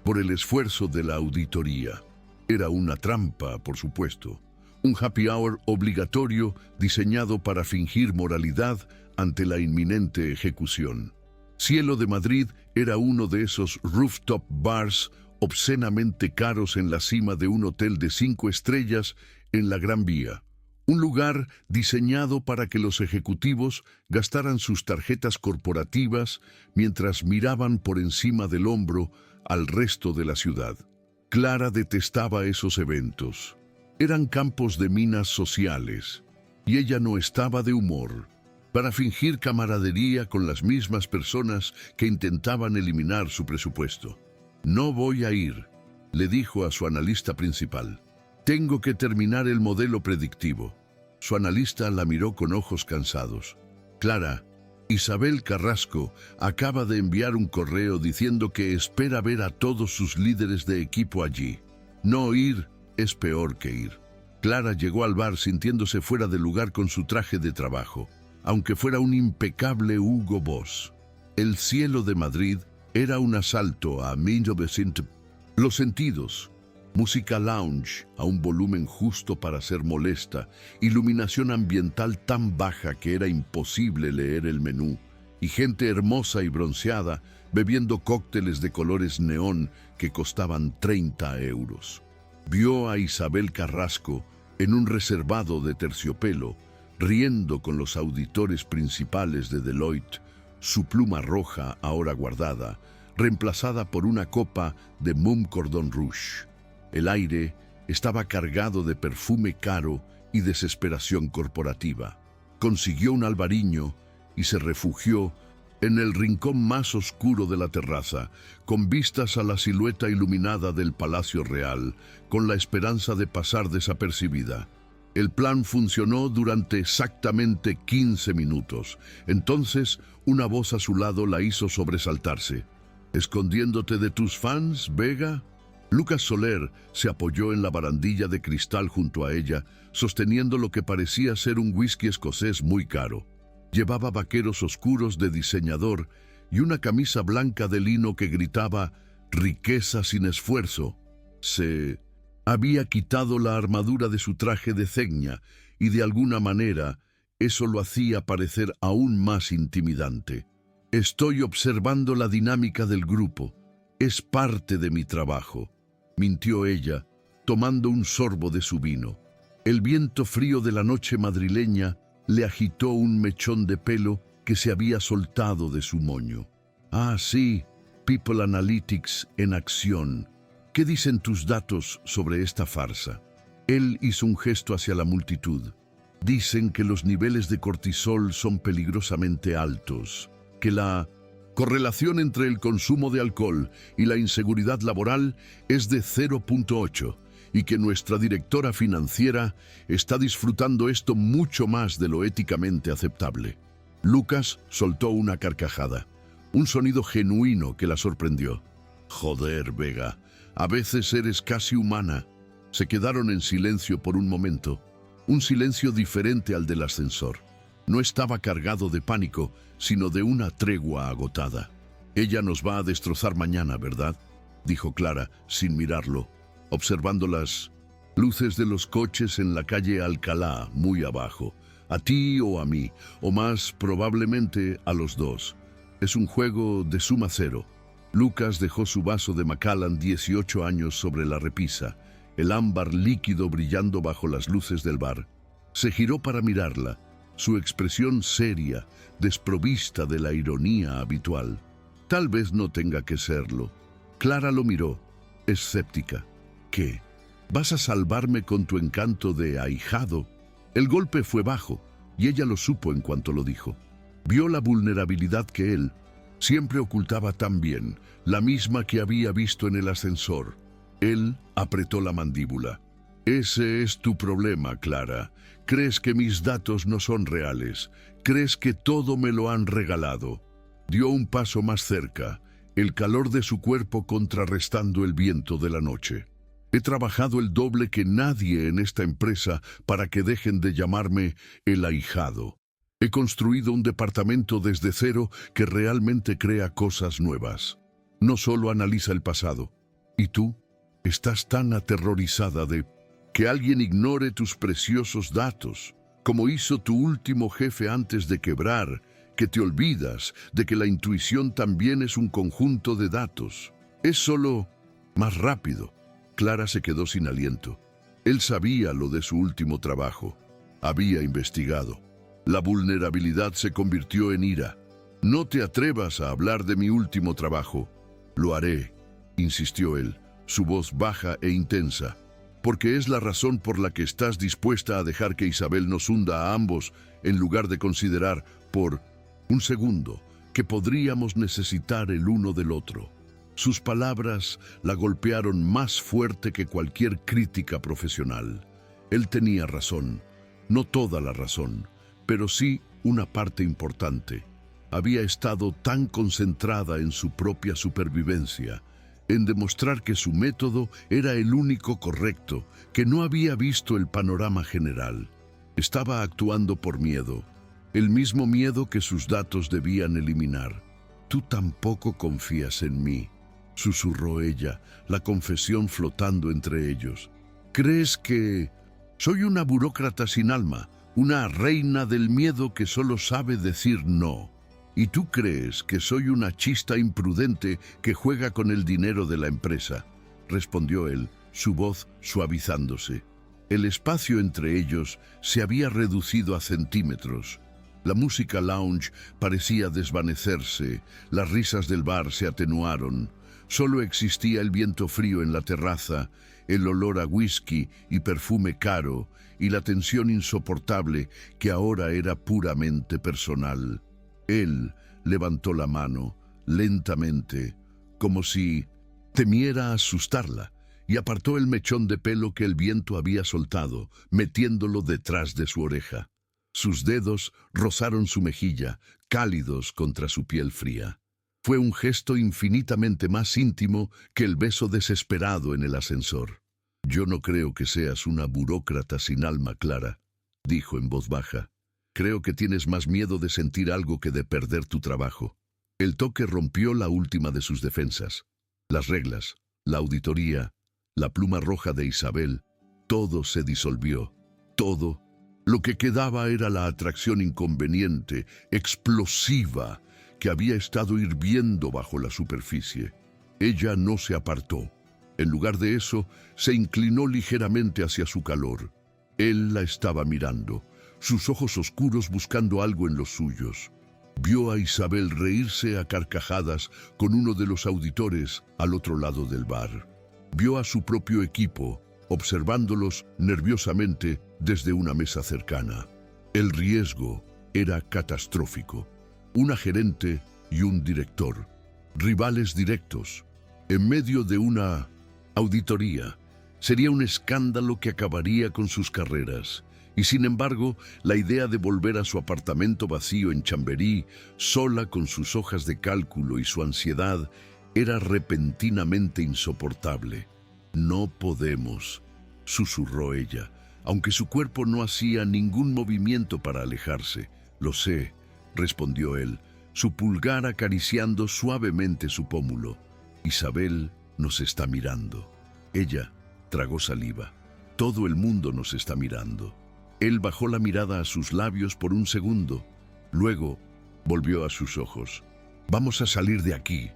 por el esfuerzo de la auditoría. Era una trampa, por supuesto. Un happy hour obligatorio diseñado para fingir moralidad ante la inminente ejecución. Cielo de Madrid era uno de esos rooftop bars obscenamente caros en la cima de un hotel de 5 estrellas en la Gran Vía. Un lugar diseñado para que los ejecutivos gastaran sus tarjetas corporativas mientras miraban por encima del hombro al resto de la ciudad. Clara detestaba esos eventos. Eran campos de minas sociales, y ella no estaba de humor para fingir camaradería con las mismas personas que intentaban eliminar su presupuesto. «No voy a ir», le dijo a su analista principal. «Tengo que terminar el modelo predictivo». Su analista la miró con ojos cansados. «Clara, Isabel Carrasco acaba de enviar un correo diciendo que espera ver a todos sus líderes de equipo allí. No ir es peor que ir». Clara llegó al bar sintiéndose fuera de lugar con su traje de trabajo, aunque fuera un impecable Hugo Boss. El cielo de Madrid era un asalto a 1900. Los sentidos, Música lounge a un volumen justo para ser molesta, iluminación ambiental tan baja que era imposible leer el menú, y gente hermosa y bronceada bebiendo cócteles de colores neón que costaban 30 euros. Vio a Isabel Carrasco en un reservado de terciopelo, riendo con los auditores principales de Deloitte, su pluma roja ahora guardada, reemplazada por una copa de Mumm Cordon Rouge. El aire estaba cargado de perfume caro y desesperación corporativa. Consiguió un albariño y se refugió en el rincón más oscuro de la terraza, con vistas a la silueta iluminada del Palacio Real, con la esperanza de pasar desapercibida. El plan funcionó durante exactamente 15 minutos. Entonces, una voz a su lado la hizo sobresaltarse. ¿Escondiéndote de tus fans, Vega? Lucas Soler se apoyó en la barandilla de cristal junto a ella, sosteniendo lo que parecía ser un whisky escocés muy caro. Llevaba vaqueros oscuros de diseñador y una camisa blanca de lino que gritaba «riqueza sin esfuerzo». Se había quitado la armadura de su traje de cegna y de alguna manera eso lo hacía parecer aún más intimidante. «Estoy observando la dinámica del grupo. Es parte de mi trabajo», mintió ella, tomando un sorbo de su vino. El viento frío de la noche madrileña le agitó un mechón de pelo que se había soltado de su moño. «Ah, sí, People Analytics en acción. ¿Qué dicen tus datos sobre esta farsa?» Él hizo un gesto hacia la multitud. «Dicen que los niveles de cortisol son peligrosamente altos, que la correlación entre el consumo de alcohol y la inseguridad laboral es de 0.8 y que nuestra directora financiera está disfrutando esto mucho más de lo éticamente aceptable». Lucas soltó una carcajada, un sonido genuino que la sorprendió. «Joder, Vega, a veces eres casi humana». Se quedaron en silencio por un momento, un silencio diferente al del ascensor. No estaba cargado de pánico, sino de una tregua agotada. «Ella nos va a destrozar mañana, ¿verdad?», dijo Clara, sin mirarlo, observando las luces de los coches en la calle Alcalá, muy abajo. «A ti o a mí, o más probablemente a los dos. Es un juego de suma cero». Lucas dejó su vaso de Macallan 18 años sobre la repisa, el ámbar líquido brillando bajo las luces del bar. Se giró para mirarla, su expresión seria, desprovista de la ironía habitual. «Tal vez no tenga que serlo». Clara lo miró, escéptica. «¿Qué? ¿Vas a salvarme con tu encanto de ahijado?» El golpe fue bajo, y ella lo supo en cuanto lo dijo. Vio la vulnerabilidad que él siempre ocultaba tan bien, la misma que había visto en el ascensor. Él apretó la mandíbula. «Ese es tu problema, Clara. Crees que mis datos no son reales. Crees que todo me lo han regalado». Dio un paso más cerca, el calor de su cuerpo contrarrestando el viento de la noche. «He trabajado el doble que nadie en esta empresa para que dejen de llamarme el ahijado. He construido un departamento desde cero que realmente crea cosas nuevas. No solo analiza el pasado. ¿Y tú? Estás tan aterrorizada de que alguien ignore tus preciosos datos, como hizo tu último jefe antes de quebrar, que te olvidas de que la intuición también es un conjunto de datos. Es solo más rápido». Clara se quedó sin aliento. Él sabía lo de su último trabajo. Había investigado. La vulnerabilidad se convirtió en ira. «No te atrevas a hablar de mi último trabajo». «Lo haré», insistió él, su voz baja e intensa, «porque es la razón por la que estás dispuesta a dejar que Isabel nos hunda a ambos en lugar de considerar, por un segundo, que podríamos necesitar el uno del otro». Sus palabras la golpearon más fuerte que cualquier crítica profesional. Él tenía razón, no toda la razón, pero sí una parte importante. Había estado tan concentrada en su propia supervivencia, en demostrar que su método era el único correcto, que no había visto el panorama general. Estaba actuando por miedo, el mismo miedo que sus datos debían eliminar. «Tú tampoco confías en mí». susurró ella, la confesión flotando entre ellos. ¿Crees que soy una burócrata sin alma, una reina del miedo que solo sabe decir no? ¿Y tú crees que soy una chista imprudente que juega con el dinero de la empresa?, respondió él, su voz suavizándose. El espacio entre ellos se había reducido a centímetros. La música lounge parecía desvanecerse, las risas del bar se atenuaron. Solo existía el viento frío en la terraza, el olor a whisky y perfume caro, y la tensión insoportable que ahora era puramente personal. Él levantó la mano, lentamente, como si temiera asustarla, y apartó el mechón de pelo que el viento había soltado, metiéndolo detrás de su oreja. Sus dedos rozaron su mejilla, cálidos contra su piel fría. Fue un gesto infinitamente más íntimo que el beso desesperado en el ascensor. «Yo no creo que seas una burócrata sin alma, Clara», dijo en voz baja. «Creo que tienes más miedo de sentir algo que de perder tu trabajo». El toque rompió la última de sus defensas. Las reglas, la auditoría, la pluma roja de Isabel, todo se disolvió. Todo. Lo que quedaba era la atracción inconveniente, explosiva, que había estado hirviendo bajo la superficie. Ella no se apartó. En lugar de eso, se inclinó ligeramente hacia su calor. Él la estaba mirando, sus ojos oscuros buscando algo en los suyos. Vio a Isabel reírse a carcajadas con uno de los auditores al otro lado del bar. Vio a su propio equipo, observándolos nerviosamente desde una mesa cercana. El riesgo era catastrófico. Una gerente y un director, rivales directos, en medio de una auditoría. Sería un escándalo que acabaría con sus carreras. Y sin embargo, la idea de volver a su apartamento vacío en Chamberí, sola con sus hojas de cálculo y su ansiedad, era repentinamente insoportable. «No podemos», susurró ella, aunque su cuerpo no hacía ningún movimiento para alejarse. «Lo sé», respondió él, su pulgar acariciando suavemente su pómulo. «Isabel nos está mirando». Ella tragó saliva. «Todo el mundo nos está mirando». Él bajó la mirada a sus labios por un segundo. Luego volvió a sus ojos. «Vamos a salir de aquí».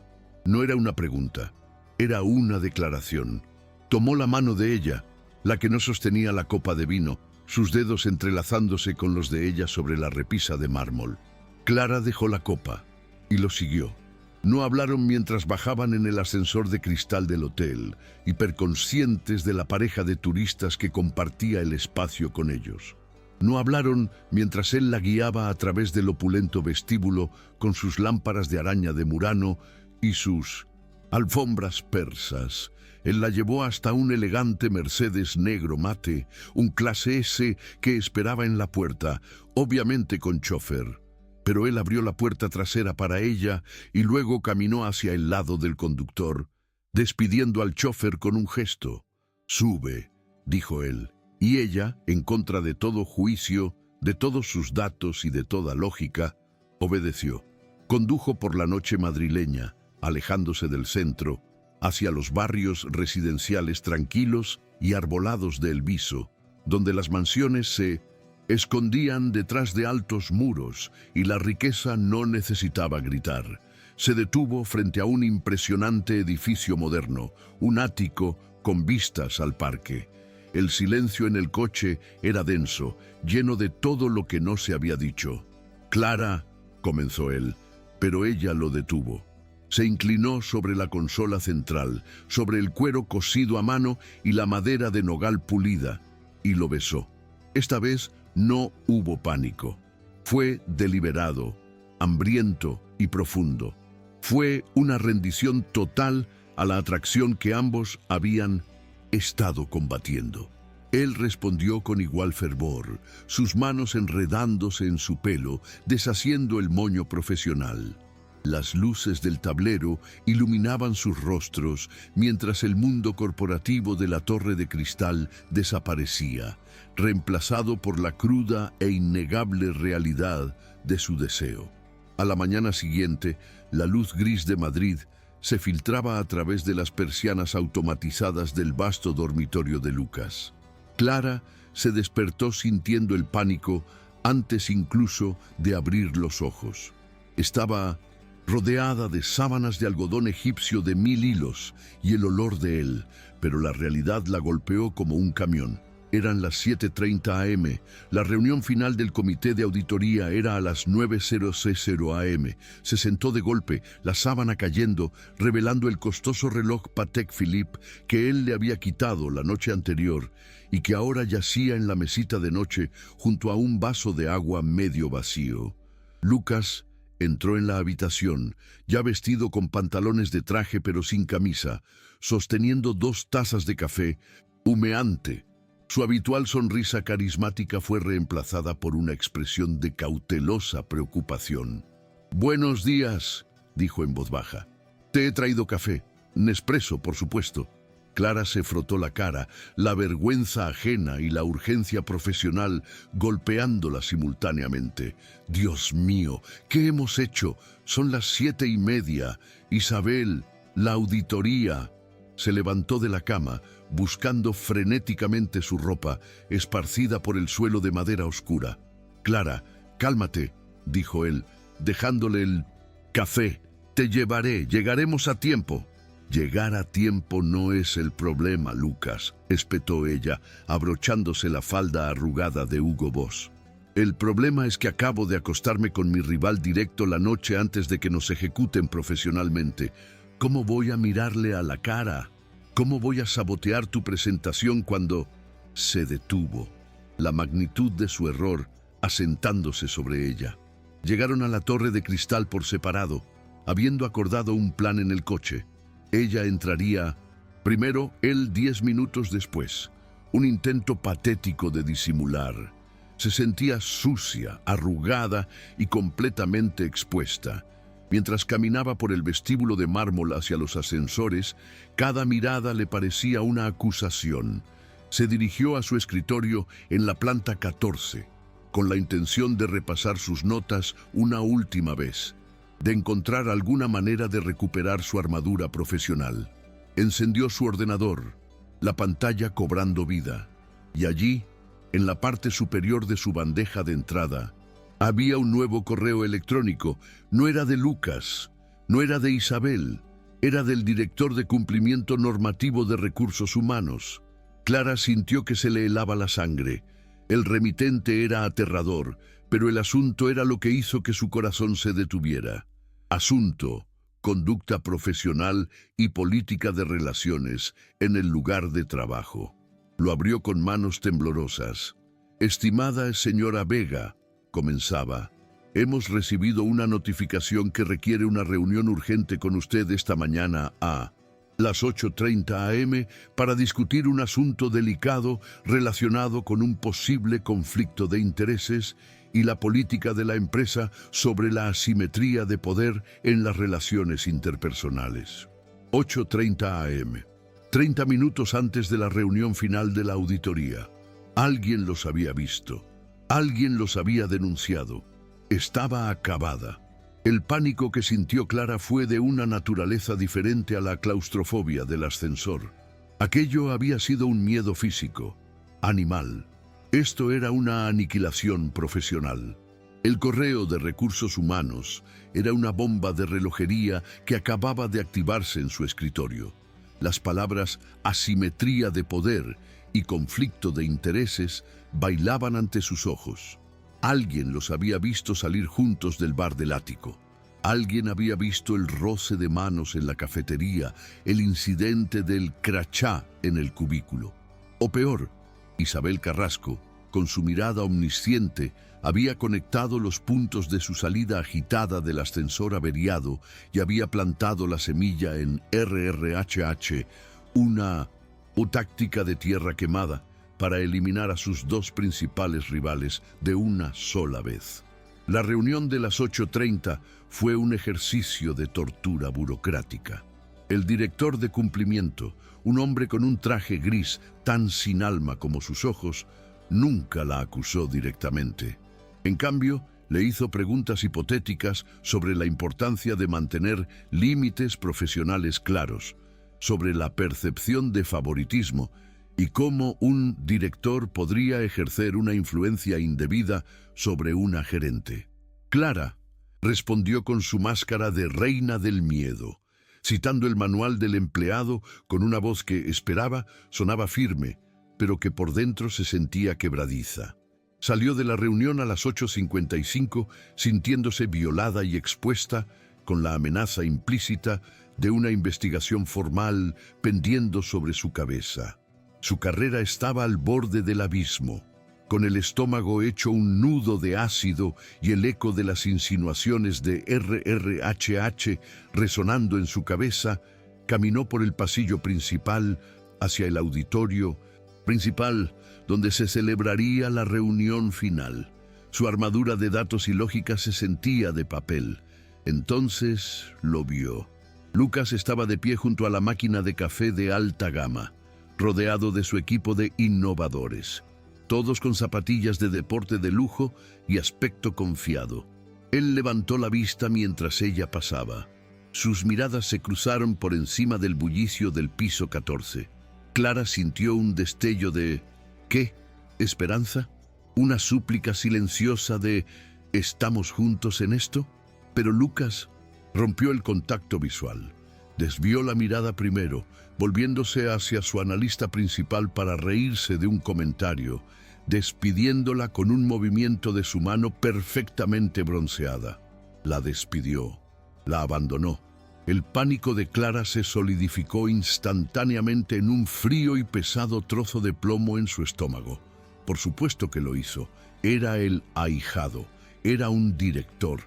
No era una pregunta, era una declaración. Tomó la mano de ella, la que no sostenía la copa de vino, sus dedos entrelazándose con los de ella sobre la repisa de mármol. Clara dejó la copa y lo siguió. No hablaron mientras bajaban en el ascensor de cristal del hotel, hiperconscientes de la pareja de turistas que compartía el espacio con ellos. No hablaron mientras él la guiaba a través del opulento vestíbulo con sus lámparas de araña de Murano y sus alfombras persas. Él la llevó hasta un elegante Mercedes negro mate, un clase S que esperaba en la puerta, obviamente con chofer. Pero él abrió la puerta trasera para ella y luego caminó hacia el lado del conductor, despidiendo al chofer con un gesto. «Sube», dijo él, y ella, en contra de todo juicio, de todos sus datos y de toda lógica, obedeció. Condujo por la noche madrileña, alejándose del centro, hacia los barrios residenciales tranquilos y arbolados de El Viso, donde las mansiones se escondían detrás de altos muros y la riqueza no necesitaba gritar. Se detuvo frente a un impresionante edificio moderno, un ático con vistas al parque. El silencio en el coche era denso, lleno de todo lo que no se había dicho. «Clara», comenzó él, pero ella lo detuvo. Se inclinó sobre la consola central, sobre el cuero cosido a mano y la madera de nogal pulida, y lo besó. Esta vez no hubo pánico. Fue deliberado, hambriento y profundo. Fue una rendición total a la atracción que ambos habían estado combatiendo. Él respondió con igual fervor, sus manos enredándose en su pelo, deshaciendo el moño profesional. Las luces del tablero iluminaban sus rostros mientras el mundo corporativo de la torre de cristal desaparecía, reemplazado por la cruda e innegable realidad de su deseo. A la mañana siguiente, la luz gris de Madrid se filtraba a través de las persianas automatizadas del vasto dormitorio de Lucas. Clara se despertó sintiendo el pánico antes incluso de abrir los ojos. Estaba rodeada de sábanas de algodón egipcio de 1000 hilos y el olor de él, pero la realidad la golpeó como un camión. Eran las 7:30 am. La reunión final del comité de auditoría era a las 9:00 am. Se sentó de golpe, la sábana cayendo, revelando el costoso reloj Patek Philippe que él le había quitado la noche anterior y que ahora yacía en la mesita de noche junto a un vaso de agua medio vacío. Lucas entró en la habitación, ya vestido con pantalones de traje pero sin camisa, sosteniendo 2 tazas de café, humeante. Su habitual sonrisa carismática fue reemplazada por una expresión de cautelosa preocupación. «Buenos días», dijo en voz baja. «Te he traído café. Nespresso, por supuesto». Clara se frotó la cara, la vergüenza ajena y la urgencia profesional golpeándola simultáneamente. «Dios mío, ¿qué hemos hecho? Son las 7:30. Isabel, la auditoría». Se levantó de la cama, buscando frenéticamente su ropa, esparcida por el suelo de madera oscura. «Clara, cálmate», dijo él, dejándole el café. «Te llevaré, llegaremos a tiempo». «Llegar a tiempo no es el problema, Lucas», espetó ella, abrochándose la falda arrugada de Hugo Boss. «El problema es que acabo de acostarme con mi rival directo la noche antes de que nos ejecuten profesionalmente. ¿Cómo voy a mirarle a la cara? ¿Cómo voy a sabotear tu presentación cuando...?» Se detuvo, la magnitud de su error asentándose sobre ella. Llegaron a la torre de cristal por separado, habiendo acordado un plan en el coche. Ella entraría primero, él 10 minutos después. Un intento patético de disimular. Se sentía sucia, arrugada y completamente expuesta. Mientras caminaba por el vestíbulo de mármol hacia los ascensores, cada mirada le parecía una acusación. Se dirigió a su escritorio en la planta 14, con la intención de repasar sus notas una última vez, de encontrar alguna manera de recuperar su armadura profesional. Encendió su ordenador, la pantalla cobrando vida, y allí, en la parte superior de su bandeja de entrada, había un nuevo correo electrónico. No era de Lucas, no era de Isabel, era del director de cumplimiento normativo de recursos humanos. Clara sintió que se le helaba la sangre. El remitente era aterrador, pero el asunto era lo que hizo que su corazón se detuviera. Asunto, conducta profesional y política de relaciones en el lugar de trabajo. Lo abrió con manos temblorosas. «Estimada señora Vega», comenzaba, «hemos recibido una notificación que requiere una reunión urgente con usted esta mañana a las 8:30 am para discutir un asunto delicado relacionado con un posible conflicto de intereses y la política de la empresa sobre la asimetría de poder en las relaciones interpersonales». 8:30 am. 30 minutos antes de la reunión final de la auditoría. Alguien los había visto. Alguien los había denunciado. Estaba acabada. El pánico que sintió Clara fue de una naturaleza diferente a la claustrofobia del ascensor. Aquello había sido un miedo físico, animal. Esto era una aniquilación profesional. El correo de recursos humanos era una bomba de relojería que acababa de activarse en su escritorio. Las palabras asimetría de poder y conflicto de intereses bailaban ante sus ojos. Alguien los había visto salir juntos del bar del ático. Alguien había visto el roce de manos en la cafetería, el incidente del crachá en el cubículo. O peor, Isabel Carrasco, con su mirada omnisciente, había conectado los puntos de su salida agitada del ascensor averiado y había plantado la semilla en RRHH, una táctica de tierra quemada para eliminar a sus 2 principales rivales de una sola vez. La reunión de las 8:30 fue un ejercicio de tortura burocrática. El director de cumplimiento, un hombre con un traje gris tan sin alma como sus ojos, nunca la acusó directamente. En cambio, Le hizo preguntas hipotéticas sobre la importancia de mantener límites profesionales claros, sobre la percepción de favoritismo y cómo un director podría ejercer una influencia indebida sobre una gerente. Clara respondió con su máscara de reina del miedo, citando el manual del empleado con una voz que esperaba sonaba firme, pero que por dentro se sentía quebradiza. Salió de la reunión a las 8:55 sintiéndose violada y expuesta, con la amenaza implícita de una investigación formal pendiendo sobre su cabeza. Su carrera estaba al borde del abismo. Con el estómago hecho un nudo de ácido y el eco de las insinuaciones de RRHH resonando en su cabeza, caminó por el pasillo principal hacia el auditorio principal donde se celebraría la reunión final. Su armadura de datos y lógica se sentía de papel. Entonces lo vio. Lucas estaba de pie junto a la máquina de café de alta gama, rodeado de su equipo de innovadores, todos con zapatillas de deporte de lujo y aspecto confiado. Él levantó la vista mientras ella pasaba. Sus miradas se cruzaron por encima del bullicio del piso 14. Clara sintió un destello de ¿qué? ¿Esperanza? Una súplica silenciosa de ¿estamos juntos en esto? Pero Lucas rompió el contacto visual. Desvió la mirada primero, volviéndose hacia su analista principal para reírse de un comentario, despidiéndola con un movimiento de su mano perfectamente bronceada. La despidió, la abandonó. El pánico de Clara se solidificó instantáneamente en un frío y pesado trozo de plomo en su estómago. Por supuesto que lo hizo. Era el ahijado, era un director.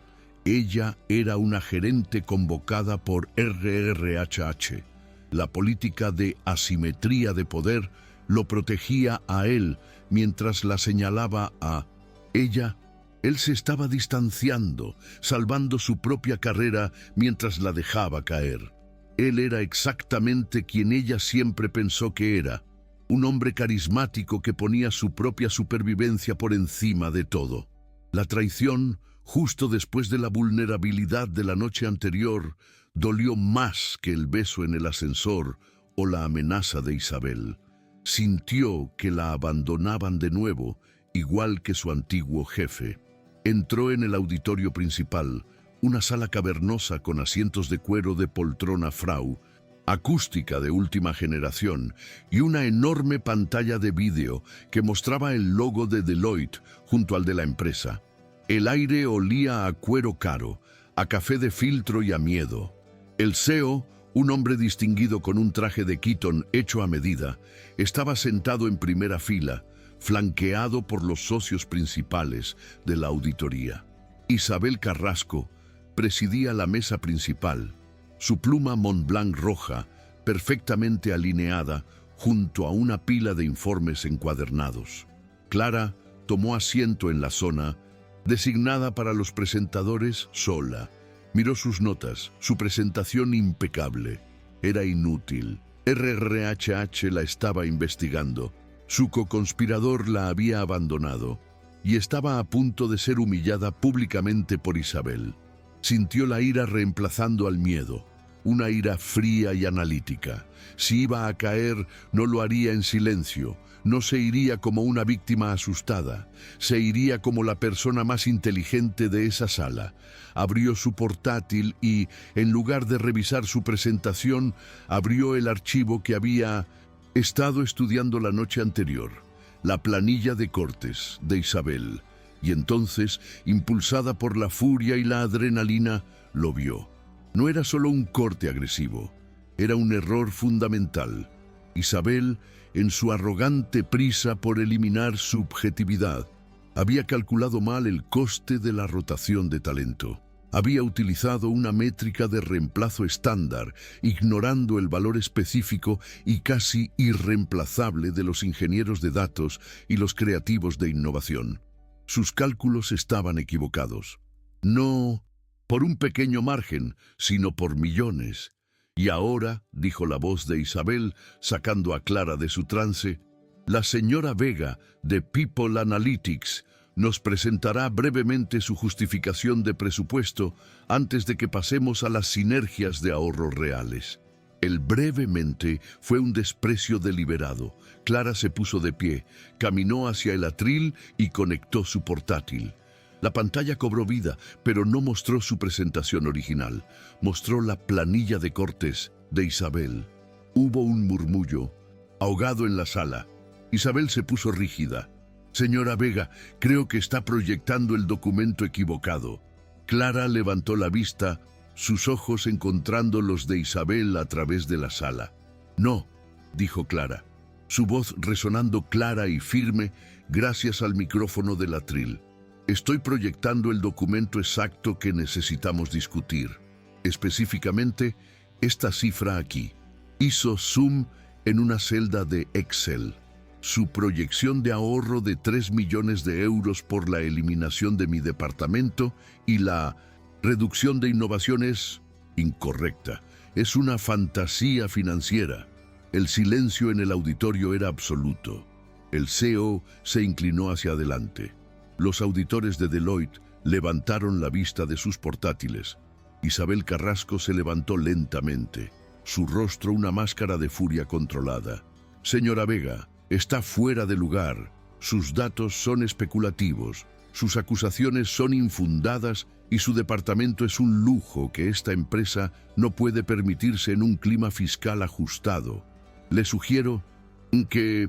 Ella era una gerente convocada por RRHH. La política de asimetría de poder lo protegía a él mientras la señalaba a ella. Él se estaba distanciando, salvando su propia carrera mientras la dejaba caer. Él era exactamente quien ella siempre pensó que era, un hombre carismático que ponía su propia supervivencia por encima de todo. La traición, justo después de la vulnerabilidad de la noche anterior, dolió más que el beso en el ascensor o la amenaza de Isabel. Sintió que la abandonaban de nuevo, igual que su antiguo jefe. Entró en el auditorio principal, una sala cavernosa con asientos de cuero de poltrona Frau, acústica de última generación y una enorme pantalla de vídeo que mostraba el logo de Deloitte junto al de la empresa. El aire olía a cuero caro, a café de filtro y a miedo. El CEO, un hombre distinguido con un traje de Keaton hecho a medida, estaba sentado en primera fila, flanqueado por los socios principales de la auditoría. Isabel Carrasco presidía la mesa principal, su pluma Montblanc roja, perfectamente alineada junto a una pila de informes encuadernados. Clara tomó asiento en la zona designada para los presentadores sola. Miró sus notas, su presentación impecable. Era inútil. RRHH la estaba investigando. Su co-conspirador la había abandonado y estaba a punto de ser humillada públicamente por Isabel. Sintió la ira reemplazando al miedo, una ira fría y analítica. Si iba a caer, no lo haría en silencio, no se iría como una víctima asustada, se iría como la persona más inteligente de esa sala. Abrió su portátil y, en lugar de revisar su presentación, abrió el archivo que había estado estudiando la noche anterior, la planilla de cortes de Isabel, y entonces, impulsada por la furia y la adrenalina, lo vio. No era solo un corte agresivo, era un error fundamental. Isabel, en su arrogante prisa por eliminar subjetividad, había calculado mal el coste de la rotación de talento. Había utilizado una métrica de reemplazo estándar, ignorando el valor específico y casi irreemplazable de los ingenieros de datos y los creativos de innovación. Sus cálculos estaban equivocados. No por un pequeño margen, sino por millones. Y ahora, dijo la voz de Isabel, sacando a Clara de su trance, la señora Vega, de People Analytics, Nos presentará brevemente su justificación de presupuesto antes de que pasemos a las sinergias de ahorros reales. El brevemente fue un desprecio deliberado. Clara se puso de pie, caminó hacia el atril y conectó su portátil. La pantalla cobró vida, pero no mostró su presentación original. Mostró la planilla de cortes de Isabel. Hubo un murmullo, ahogado en la sala. Isabel se puso rígida. Señora Vega, creo que está proyectando el documento equivocado. Clara levantó la vista, sus ojos encontrando los de Isabel a través de la sala. No, dijo Clara, su voz resonando clara y firme gracias al micrófono del atril. Estoy proyectando el documento exacto que necesitamos discutir. Específicamente, esta cifra aquí. Hizo zoom en una celda de Excel. Su proyección de ahorro de 3 millones de euros por la eliminación de mi departamento y la reducción de innovación es incorrecta. Es una fantasía financiera. El silencio en el auditorio era absoluto. El CEO se inclinó hacia adelante. Los auditores de Deloitte levantaron la vista de sus portátiles. Isabel Carrasco se levantó lentamente, su rostro una máscara de furia controlada. Señora Vega, está fuera de lugar. Sus datos son especulativos, sus acusaciones son infundadas y su departamento es un lujo que esta empresa no puede permitirse en un clima fiscal ajustado. Le sugiero que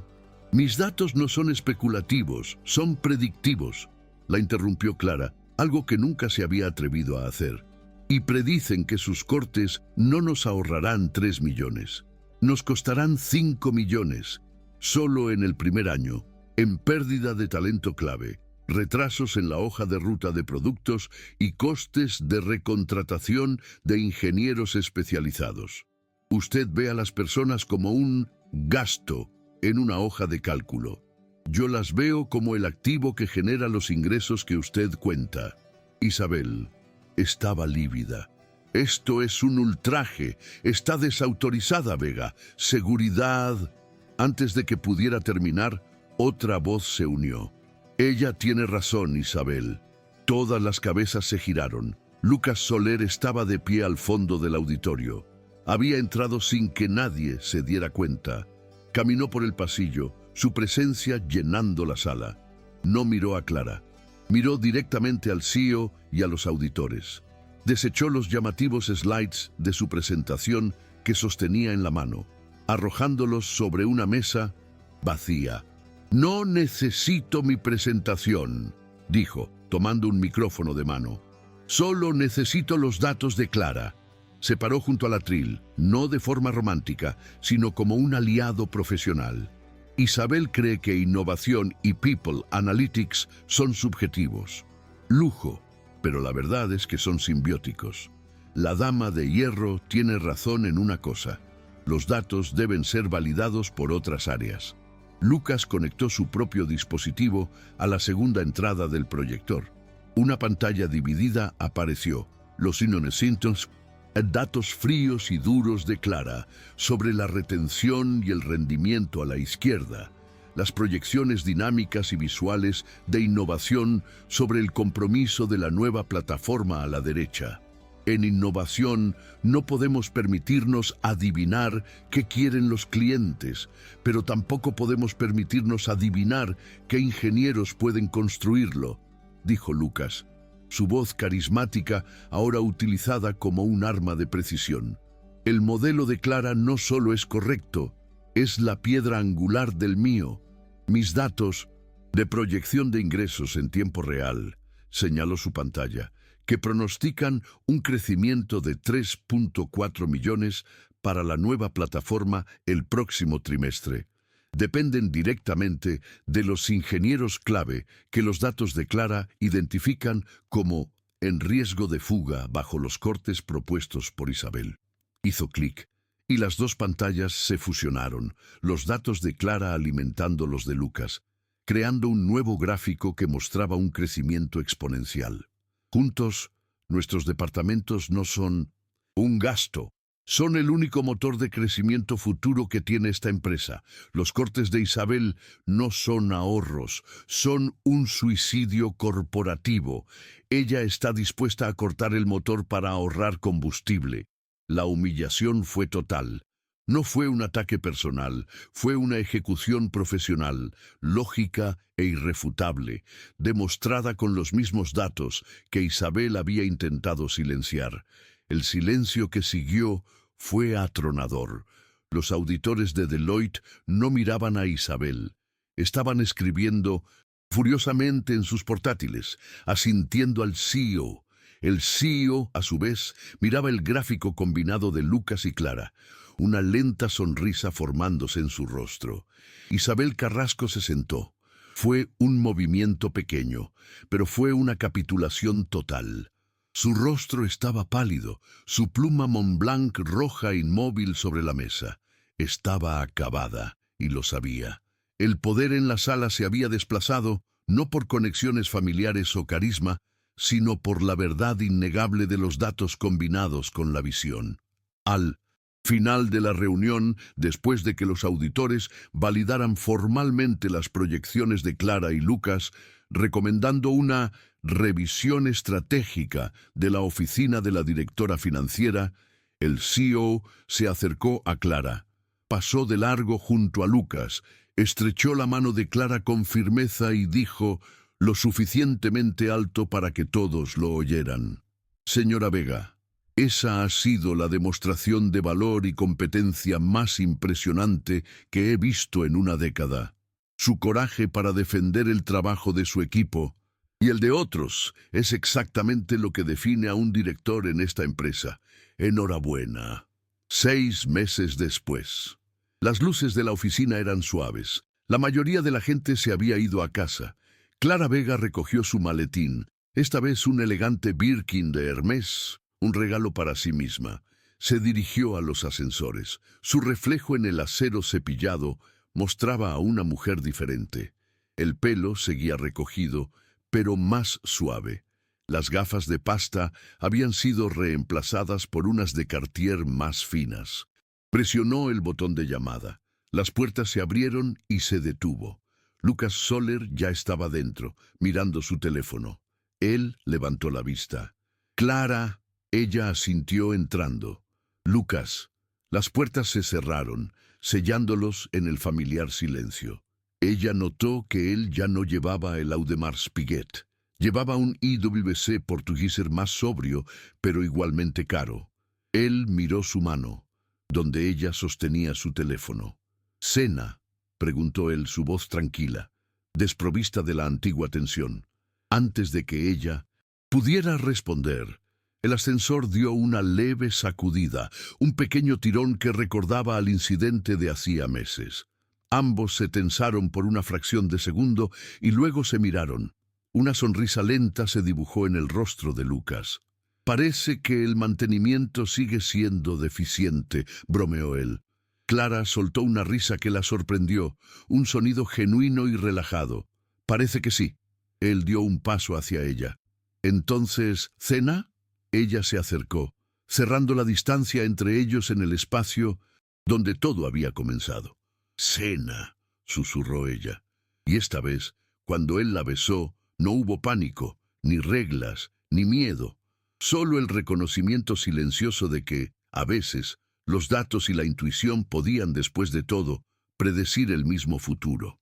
mis datos no son especulativos, son predictivos. La interrumpió Clara, algo que nunca se había atrevido a hacer. Y predicen que sus cortes no nos ahorrarán 3 millones. Nos costarán 5 millones. Solo en el primer año, en pérdida de talento clave, retrasos en la hoja de ruta de productos y costes de recontratación de ingenieros especializados. Usted ve a las personas como un gasto en una hoja de cálculo. Yo las veo como el activo que genera los ingresos que usted cuenta. Isabel estaba lívida. Esto es un ultraje. Está desautorizada, Vega. Seguridad. Antes de que pudiera terminar, otra voz se unió. Ella tiene razón, Isabel. Todas las cabezas se giraron. Lucas Soler estaba de pie al fondo del auditorio. Había entrado sin que nadie se diera cuenta. Caminó por el pasillo, su presencia llenando la sala. No miró a Clara. Miró directamente al CEO y a los auditores. Desechó los llamativos slides de su presentación que sostenía en la mano, arrojándolos sobre una mesa vacía. No necesito mi presentación, dijo, tomando un micrófono de mano. Solo necesito los datos de Clara. Se paró junto al atril, no de forma romántica, sino como un aliado profesional. Isabel cree que innovación y People Analytics son subjetivos. Lujo, pero la verdad es que son simbióticos. La dama de hierro tiene razón en una cosa. Los datos deben ser validados por otras áreas. Lucas conectó su propio dispositivo a la segunda entrada del proyector. Una pantalla dividida apareció. Los innovations, datos fríos y duros de Clara sobre la retención y el rendimiento a la izquierda, las proyecciones dinámicas y visuales de innovación sobre el compromiso de la nueva plataforma a la derecha. En innovación no podemos permitirnos adivinar qué quieren los clientes, pero tampoco podemos permitirnos adivinar qué ingenieros pueden construirlo, dijo Lucas. Su voz carismática, ahora utilizada como un arma de precisión. El modelo de Clara no solo es correcto, es la piedra angular del mío. Mis datos de proyección de ingresos en tiempo real, señaló su pantalla, que pronostican un crecimiento de 3.4 millones para la nueva plataforma el próximo trimestre. Dependen directamente de los ingenieros clave que los datos de Clara identifican como en riesgo de fuga bajo los cortes propuestos por Isabel. Hizo clic y las dos pantallas se fusionaron, los datos de Clara alimentando los de Lucas, creando un nuevo gráfico que mostraba un crecimiento exponencial. Juntos, nuestros departamentos no son un gasto, Son el único motor de crecimiento futuro que tiene esta empresa. Los cortes de Isabel no son ahorros, son un suicidio corporativo. Ella está dispuesta a cortar el motor para ahorrar combustible. La humillación fue total. No fue un ataque personal, fue una ejecución profesional, lógica e irrefutable, demostrada con los mismos datos que Isabel había intentado silenciar. El silencio que siguió fue atronador. Los auditores de Deloitte no miraban a Isabel. Estaban escribiendo furiosamente en sus portátiles, asintiendo al CEO. El CEO, a su vez, miraba el gráfico combinado de Lucas y Clara, una lenta sonrisa formándose en su rostro. Isabel Carrasco se sentó. Fue un movimiento pequeño, pero fue una capitulación total. Su rostro estaba pálido, su pluma Montblanc roja inmóvil sobre la mesa. Estaba acabada, y lo sabía. El poder en la sala se había desplazado, no por conexiones familiares o carisma, sino por la verdad innegable de los datos combinados con la visión. Al final de la reunión, después de que los auditores validaran formalmente las proyecciones de Clara y Lucas, recomendando una revisión estratégica de la oficina de la directora financiera, el CEO se acercó a Clara, pasó de largo junto a Lucas, estrechó la mano de Clara con firmeza y dijo, lo suficientemente alto para que todos lo oyeran: Señora Vega, esa ha sido la demostración de valor y competencia más impresionante que he visto en una década. Su coraje para defender el trabajo de su equipo y el de otros es exactamente lo que define a un director en esta empresa. Enhorabuena. 6 meses después. Las luces de la oficina eran suaves. La mayoría de la gente se había ido a casa. Clara Vega recogió su maletín, esta vez un elegante Birkin de Hermès, un regalo para sí misma. Se dirigió a los ascensores. Su reflejo en el acero cepillado mostraba a una mujer diferente. El pelo seguía recogido, pero más suave. Las gafas de pasta habían sido reemplazadas por unas de Cartier más finas. Presionó el botón de llamada. Las puertas se abrieron y se detuvo. Lucas Soler ya estaba dentro, mirando su teléfono. Él levantó la vista. Clara, ella asintió entrando. Lucas. Las puertas se cerraron, sellándolos en el familiar silencio. Ella notó que él ya no llevaba el Audemars Piguet. Llevaba un IWC Portugieser más sobrio, pero igualmente caro. Él miró su mano, donde ella sostenía su teléfono. «¿Cena?», preguntó él, su voz tranquila, desprovista de la antigua tensión. Antes de que ella pudiera responder, el ascensor dio una leve sacudida, un pequeño tirón que recordaba al incidente de hacía meses. Ambos se tensaron por una fracción de segundo y luego se miraron. Una sonrisa lenta se dibujó en el rostro de Lucas. «Parece que el mantenimiento sigue siendo deficiente», bromeó él. Clara soltó una risa que la sorprendió, un sonido genuino y relajado. «Parece que sí». Él dio un paso hacia ella. «Entonces, ¿cena?». Ella se acercó, cerrando la distancia entre ellos en el espacio donde todo había comenzado. «Cena», susurró ella. Y esta vez, cuando él la besó, no hubo pánico, ni reglas, ni miedo. Solo el reconocimiento silencioso de que, a veces, los datos y la intuición podían, después de todo, predecir el mismo futuro.